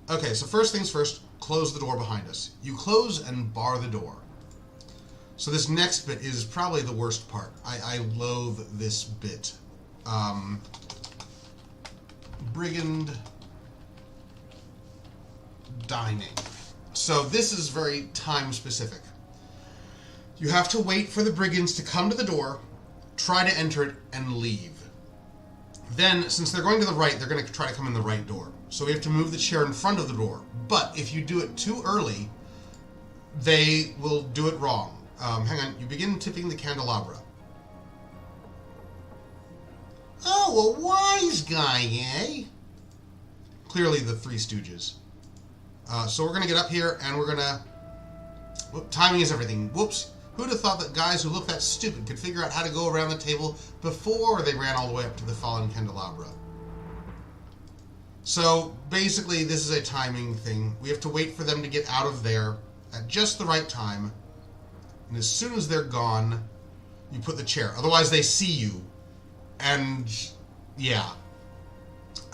Okay, so first things first, close the door behind us. You close and bar the door. So this next bit is probably the worst part. I loathe this bit. Brigand dining. So this is very time specific. You have to wait for the brigands to come to the door, try to enter it, and leave. Then, since they're going to the right, they're going to try to come in the right door. So we have to move the chair in front of the door. But if you do it too early, they will do it wrong. Hang on. You begin tipping the candelabra. Oh, a wise guy, eh? Clearly the Three Stooges. So we're going to get up here and we're going to... timing is everything. Whoops. Who'd have thought that guys who look that stupid could figure out how to go around the table before they ran all the way up to the fallen candelabra? So basically this is a timing thing. We have to wait for them to get out of there at just the right time. And as soon as they're gone, you put the chair. Otherwise they see you. And yeah.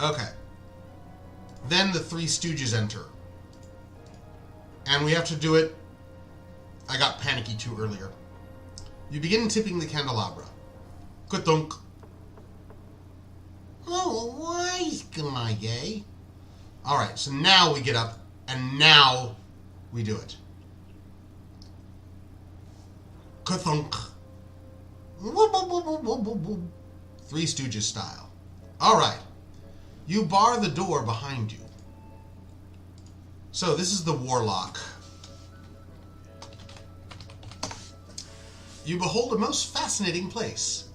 Okay. Then the Three Stooges enter. And we have to do it. I got panicky too earlier. You begin tipping the candelabra. Ka-thunk. Oh, a wise guy, eh? Alright, so now we get up, and now we do it. Ka-thunk. Three Stooges style. Alright. You bar the door behind you. So this is the Warlock. You behold a most fascinating place.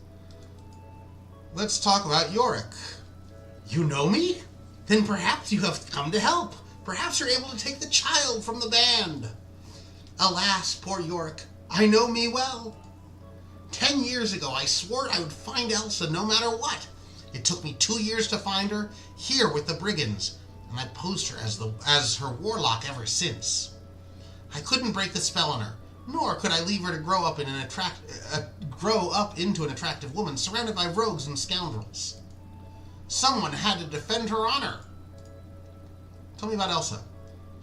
Let's talk about Yorick. You know me? Then perhaps you have come to help. Perhaps you're able to take the child from the band. Alas, poor Yorick, I know me well. 10 years ago, I swore I would find Elsa no matter what. It took me 2 years to find her, here with the brigands, and I posed her as her warlock ever since. I couldn't break the spell on her, nor could I leave her to grow up into an attractive woman surrounded by rogues and scoundrels. Someone had to defend her honor. Tell me about Elsa.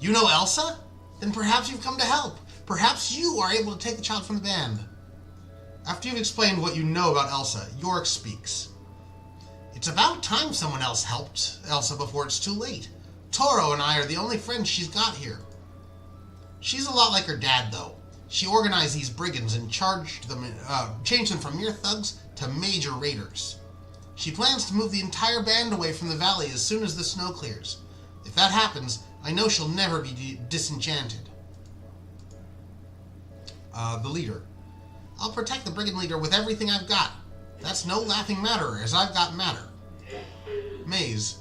You know Elsa? Then perhaps you've come to help. Perhaps you are able to take the child from the band. After you've explained what you know about Elsa, Yorick speaks. It's about time someone else helped Elsa before it's too late. Toro and I are the only friends she's got here. She's a lot like her dad, though. She organized these brigands and changed them from mere thugs to major raiders. She plans to move the entire band away from the valley as soon as the snow clears. If that happens, I know she'll never be disenchanted. The leader. I'll protect the brigand leader with everything I've got. That's no laughing matter, as I've got matter. Maze.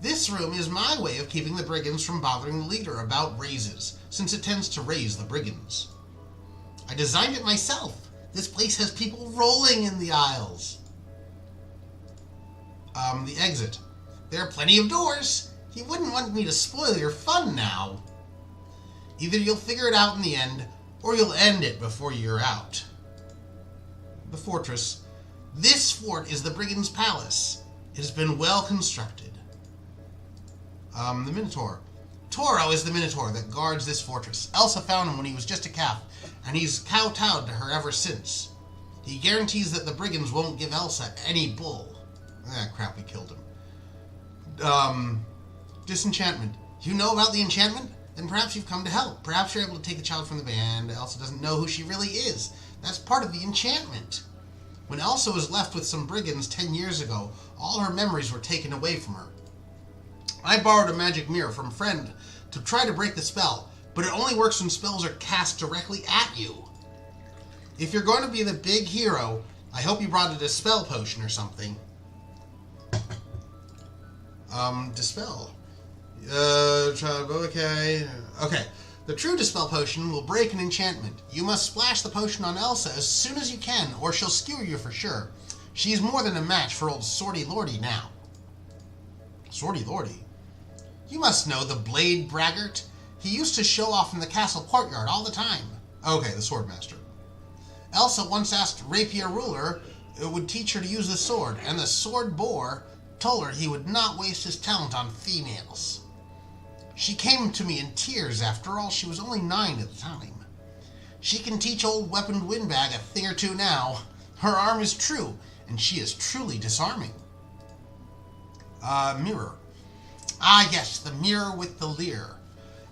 This room is my way of keeping the brigands from bothering the leader about raises, since it tends to raise the brigands. I designed it myself. This place has people rolling in the aisles. The exit. There are plenty of doors. You wouldn't want me to spoil your fun now. Either you'll figure it out in the end, or you'll end it before you're out. The fortress. This fort is the brigand's palace. It has been well constructed. The Minotaur. Toro is the Minotaur that guards this fortress. Elsa found him when he was just a calf, and he's kowtowed to her ever since. He guarantees that the brigands won't give Elsa any bull. Ah, crap, we killed him. Disenchantment. You know about the enchantment? Then perhaps you've come to help. Perhaps you're able to take the child from the band. Elsa doesn't know who she really is. That's part of the enchantment. When Elsa was left with some brigands 10 years ago, all her memories were taken away from her. I borrowed a magic mirror from a friend to try to break the spell, but it only works when spells are cast directly at you. If you're going to be the big hero, I hope you brought a dispel potion or something. Dispel. Okay. Okay. The true dispel potion will break an enchantment. You must splash the potion on Elsa as soon as you can, or she'll skewer you for sure. She's more than a match for old Swordy Lordy now. Swordy Lordy? You must know the Blade Braggart. He used to show off in the castle courtyard all the time. Okay, the Swordmaster. Elsa once asked Rapier Ruler it would teach her to use the sword, and the sword boar told her he would not waste his talent on females. She came to me in tears. After all, she was only 9 at the time. She can teach old weaponed windbag a thing or two now. Her arm is true, and she is truly disarming. Mirror. Ah, yes, the mirror with the leer,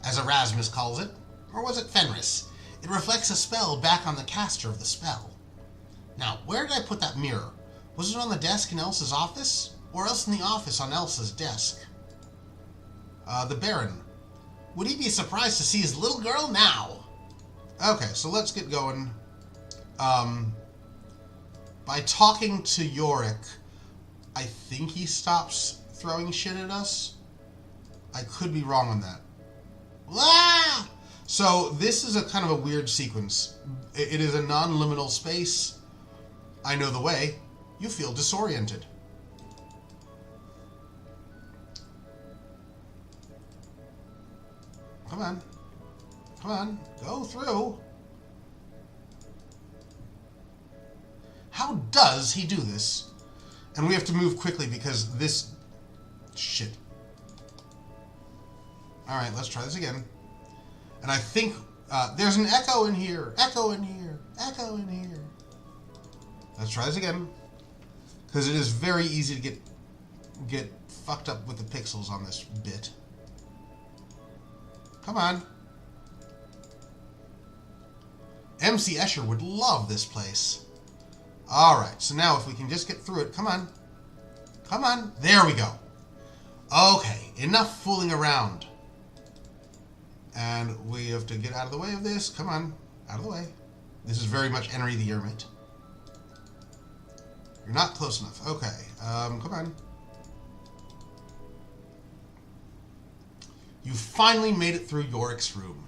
as Erasmus calls it. Or was it Fenris? It reflects a spell back on the caster of the spell. Now, where did I put that mirror? Was it on the desk in Elsa's office? Or else in the office on Elsa's desk? The Baron. Would he be surprised to see his little girl now? Okay, so let's get going. By talking to Yorick, I think he stops throwing shit at us. I could be wrong on that. Ah! So this is a kind of a weird sequence. It is a non-liminal space. I know the way. You feel disoriented. Come on. Come on. Go through. How does he do this? And we have to move quickly because this... Shit. Alright, let's try this again. And I think there's an echo in here. Echo in here. Echo in here. Let's try this again. Because it is very easy to get fucked up with the pixels on this bit. Come on. MC Escher would love this place. Alright, so now if we can just get through it. Come on. Come on. There we go. Okay, enough fooling around. And we have to get out of the way of this. Come on. Out of the way. This is very much Henry the Hermit. You're not close enough. Okay. Come on. You finally made it through Yorick's room.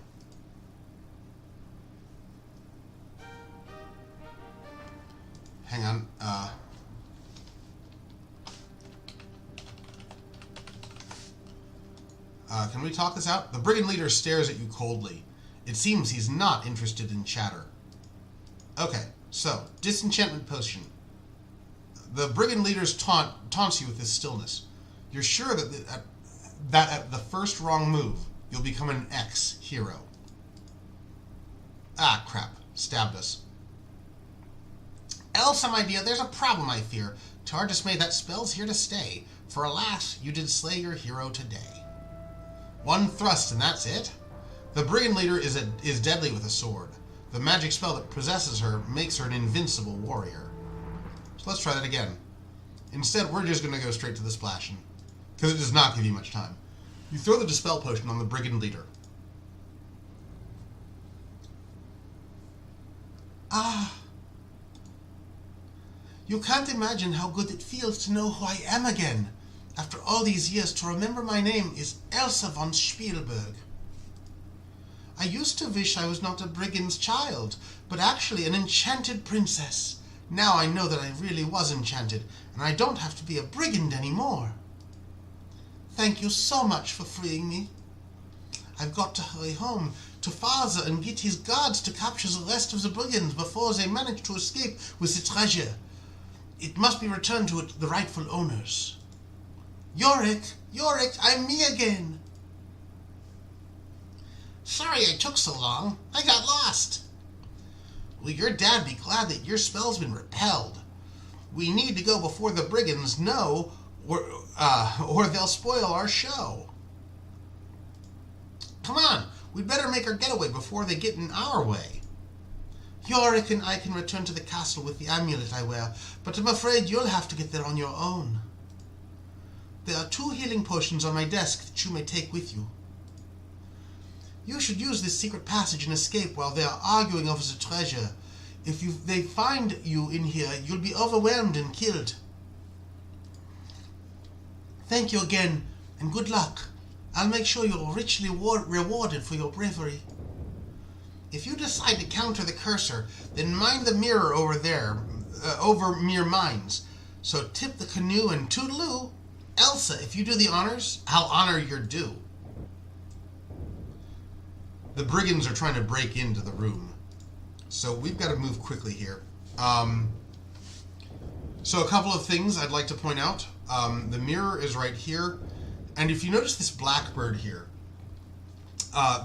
Hang on. Can we talk this out? The brigand leader stares at you coldly. It seems he's not interested in chatter. Okay, so, disenchantment potion. The brigand leader's taunts you with his stillness. You're sure that at the first wrong move, you'll become an ex-hero. Ah, crap. Stabbed us. Elsa, my dear, there's a problem, I fear. To our dismay, that spell's here to stay. For alas, you did slay your hero today. One thrust, and that's it? The brigand leader is deadly with a sword. The magic spell that possesses her makes her an invincible warrior. So let's try that again. Instead, we're just going to go straight to the splashing, because it does not give you much time. You throw the dispel potion on the brigand leader. Ah. You can't imagine how good it feels to know who I am again. After all these years, to remember my name is Elsa von Spielberg. I used to wish I was not a brigand's child, but actually an enchanted princess. Now I know that I really was enchanted, and I don't have to be a brigand anymore. Thank you so much for freeing me. I've got to hurry home to father and get his guards to capture the rest of the brigands before they manage to escape with the treasure. It must be returned to the rightful owners. Yorick, I'm me again. Sorry I took so long. I got lost. Will your dad be glad that your spell's been repelled? We need to go before the brigands know, or they'll spoil our show. Come on, we'd better make our getaway before they get in our way. Yorick and I can return to the castle with the amulet I wear, but I'm afraid you'll have to get there on your own. There are 2 healing potions on my desk that you may take with you. You should use this secret passage and escape while they are arguing over the treasure. If they find you in here, you'll be overwhelmed and killed. Thank you again, and good luck. I'll make sure you're richly rewarded for your bravery. If you decide to counter the cursor, then mind the mirror over there, over Mere Mines. So tip the canoe and toodaloo. Elsa, if you do the honors, I'll honor your due. The brigands are trying to break into the room, so we've got to move quickly here. So a couple of things I'd like to point out. The mirror is right here, and if you notice this blackbird here,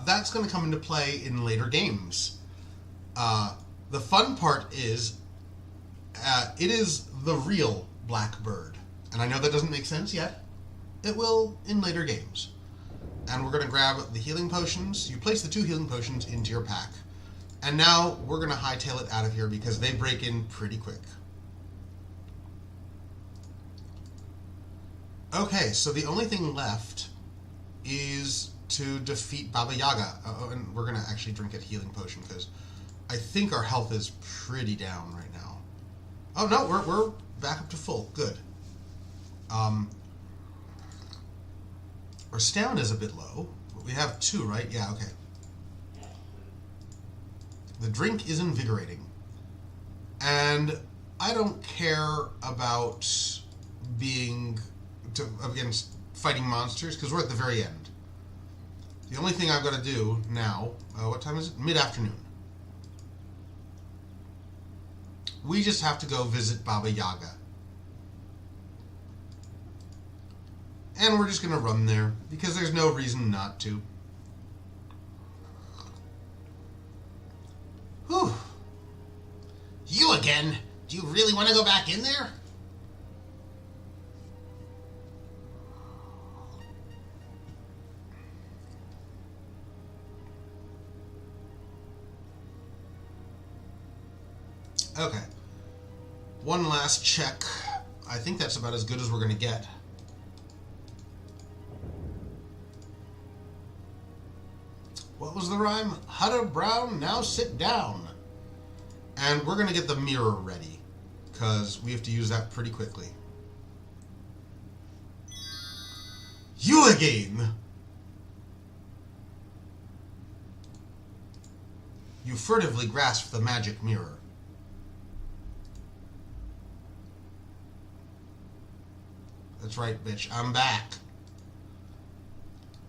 that's going to come into play in later games. The fun part is, it is the real blackbird. And I know that doesn't make sense yet. It will in later games. And we're going to grab the healing potions. You place the 2 healing potions into your pack. And now we're going to hightail it out of here because they break in pretty quick. Okay, so the only thing left is to defeat Baba Yaga. And we're going to actually drink a healing potion because I think our health is pretty down right now. Oh, no, we're back up to full. Good. Our stamina is a bit low. But we have 2, right? Yeah, okay. The drink is invigorating. And I don't care about being against fighting monsters because we're at the very end. The only thing I've got to do now, what time is it? Mid-afternoon. We just have to go visit Baba Yaga. And we're just going to run there because there's no reason not to. Whew. You again? Do you really want to go back in there? Okay. One last check. I think that's about as good as we're going to get. What was the rhyme? Hutter Brown, now sit down. And we're going to get the mirror ready, because we have to use that pretty quickly. You again! You furtively grasp the magic mirror. That's right, bitch. I'm back.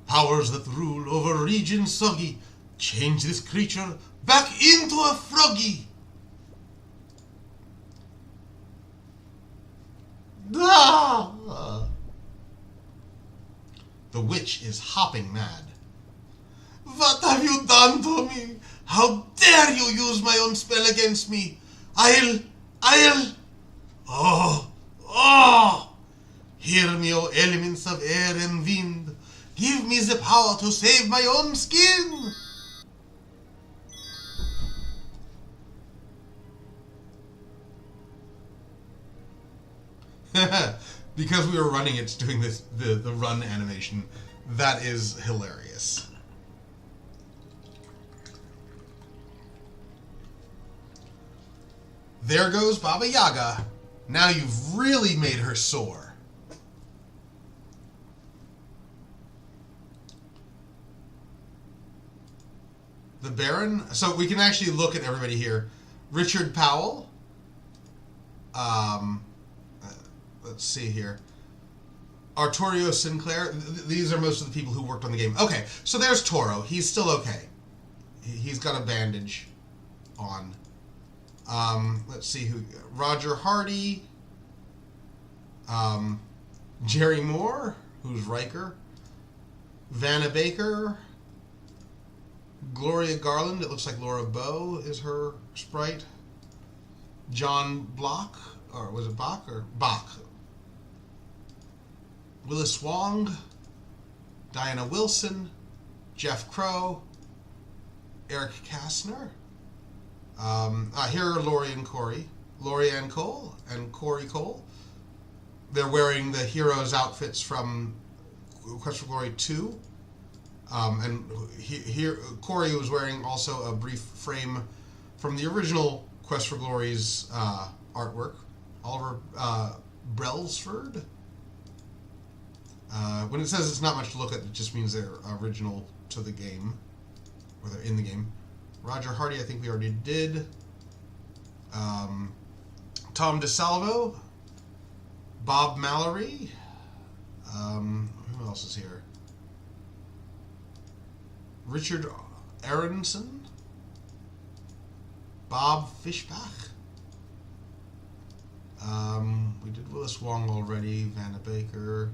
Powers that rule over region soggy, change this creature back into a froggy. Ah! The witch is hopping mad. What have you done to me? How dare you use my own spell against me? Oh! Hear me, O elements of air and wind. Give me the power to save my own skin. Because we were running, it's doing this the run animation. That is hilarious. There goes Baba Yaga. Now you've really made her sore. The Baron. So we can actually look at everybody here. Richard Powell. Let's see here. Arturio Sinclair. These are most of the people who worked on the game. Okay, so there's Toro. He's still okay. He's got a bandage on. Let's see who. Roger Hardy. Jerry Moore, who's Riker. Vanna Baker. Gloria Garland. It looks like Laura Bow is her sprite. John Block. Or was it Bach or Bach? Willis Wong, Diana Wilson, Jeff Crow, Eric Kastner. Here are Laurie and Corey. Laurie Ann Cole and Corey Cole. They're wearing the heroes' outfits from Quest for Glory 2. And here Corey was wearing also a brief frame from the original Quest for Glory's artwork. Oliver Brailsford. When it says it's not much to look at, it just means they're original to the game, or they're in the game. Roger Hardy, I think we already did. Tom DeSalvo, Bob Mallory. Who else is here? Richard Aronson, Bob Fishbach. We did Willis Wong already. Vanna Baker.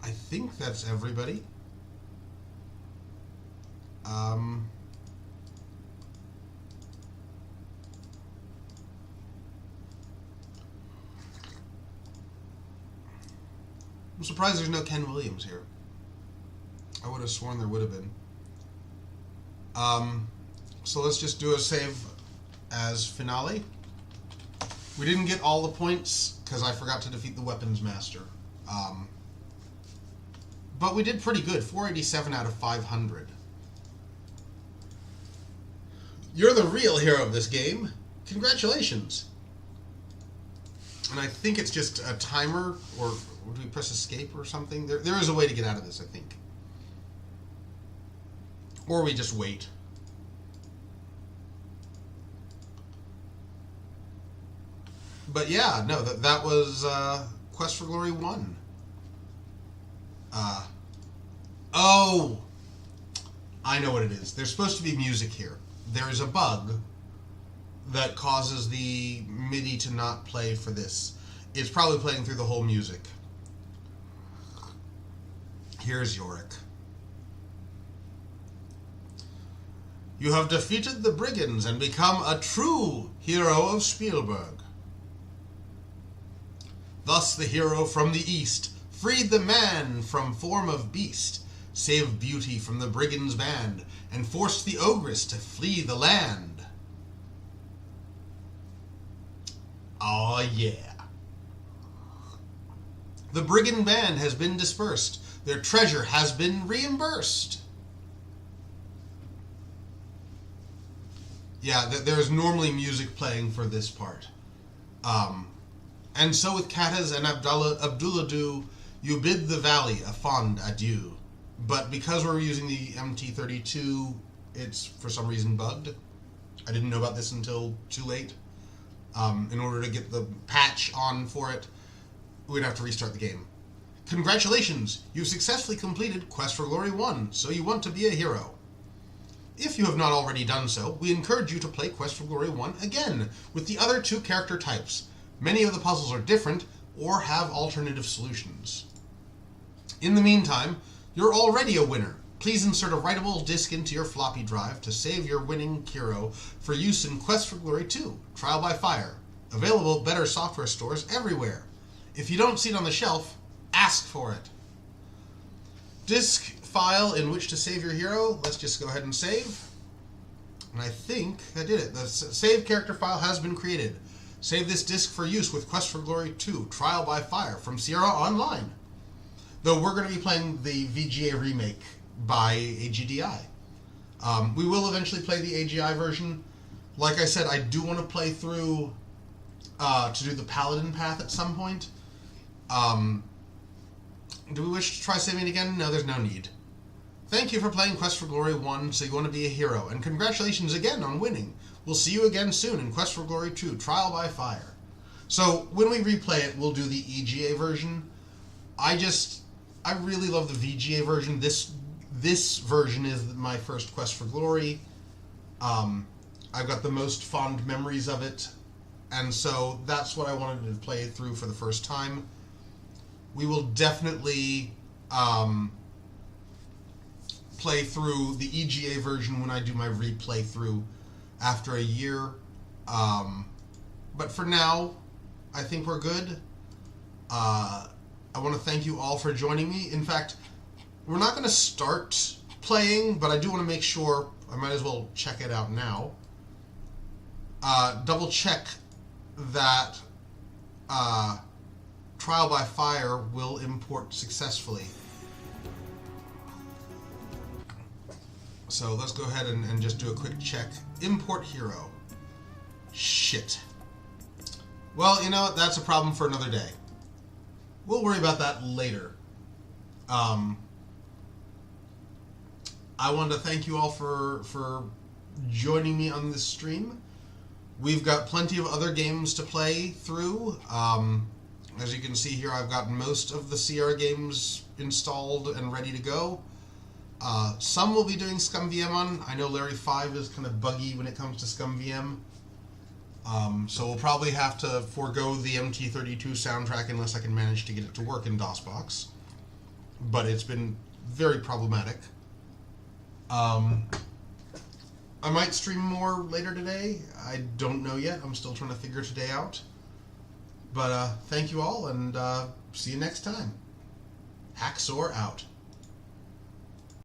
I think that's everybody. I'm surprised there's no Ken Williams here. I would have sworn there would have been. So let's just do a save as finale. We didn't get all the points because I forgot to defeat the weapons master. But we did pretty good, 487 out of 500. You're the real hero of this game. Congratulations. And I think it's just a timer, or do we press escape or something? There is a way to get out of this, I think. Or we just wait. But yeah, no, that was Quest for Glory 1. Oh! I know what it is. There's supposed to be music here. There is a bug that causes the MIDI to not play for this. It's probably playing through the whole music. Here's Yorick. You have defeated the brigands and become a true hero of Spielberg. Thus the hero from the east freed the man from form of beast, saved beauty from the brigands' band, and forced the ogress to flee the land. Aw, yeah. The brigand band has been dispersed. Their treasure has been reimbursed. Yeah, there's normally music playing for this part. And so with Katas and Abdullah do, you bid the valley a fond adieu. But because we're using the MT32, it's for some reason bugged. I didn't know about this until too late. In order to get the patch on for it, we'd have to restart the game. Congratulations! You've successfully completed Quest for Glory 1, so you want to be a hero. If you have not already done so, we encourage you to play Quest for Glory 1 again, with the other two character types. Many of the puzzles are different, or have alternative solutions. In the meantime, you're already a winner. Please insert a writable disk into your floppy drive to save your winning hero for use in Quest for Glory 2, Trial by Fire. Available better software stores everywhere. If you don't see it on the shelf, ask for it. Disk file in which to save your hero. Let's just go ahead and save. And I think I did it. The save character file has been created. Save this disk for use with Quest for Glory 2, Trial by Fire from Sierra Online. Though we're going to be playing the VGA remake by AGDI. We will eventually play the AGI version. Like I said, I do want to play through to do the Paladin path at some point. Do we wish to try saving it again? No, there's no need. Thank you for playing Quest for Glory 1, so you want to be a hero, and congratulations again on winning. We'll see you again soon in Quest for Glory 2, Trial by Fire. So, when we replay it, we'll do the EGA version. I really love the VGA version. This version is my first Quest for Glory. I've got the most fond memories of it, and so that's what I wanted to play through for the first time. We will definitely play through the EGA version when I do my replay through after a year. But for now, I think we're good. I want to thank you all for joining me. In fact, we're not going to start playing, but I do want to make sure, I might as well check it out now. Double check that Trial by Fire will import successfully. So let's go ahead and just do a quick check. Import hero. Shit. Well, you know what? That's a problem for another day. We'll worry about that later. I want to thank you all for joining me on this stream. We've got plenty of other games to play through. As you can see here, I've got most of the Sierra games installed and ready to go. Some will be doing ScumVM on. I know Larry 5 is kind of buggy when it comes to ScumVM. So we'll probably have to forego the MT32 soundtrack unless I can manage to get it to work in DOSBox. But it's been very problematic. I might stream more later today. I don't know yet. I'm still trying to figure today out. But thank you all, and see you next time. Haxor out.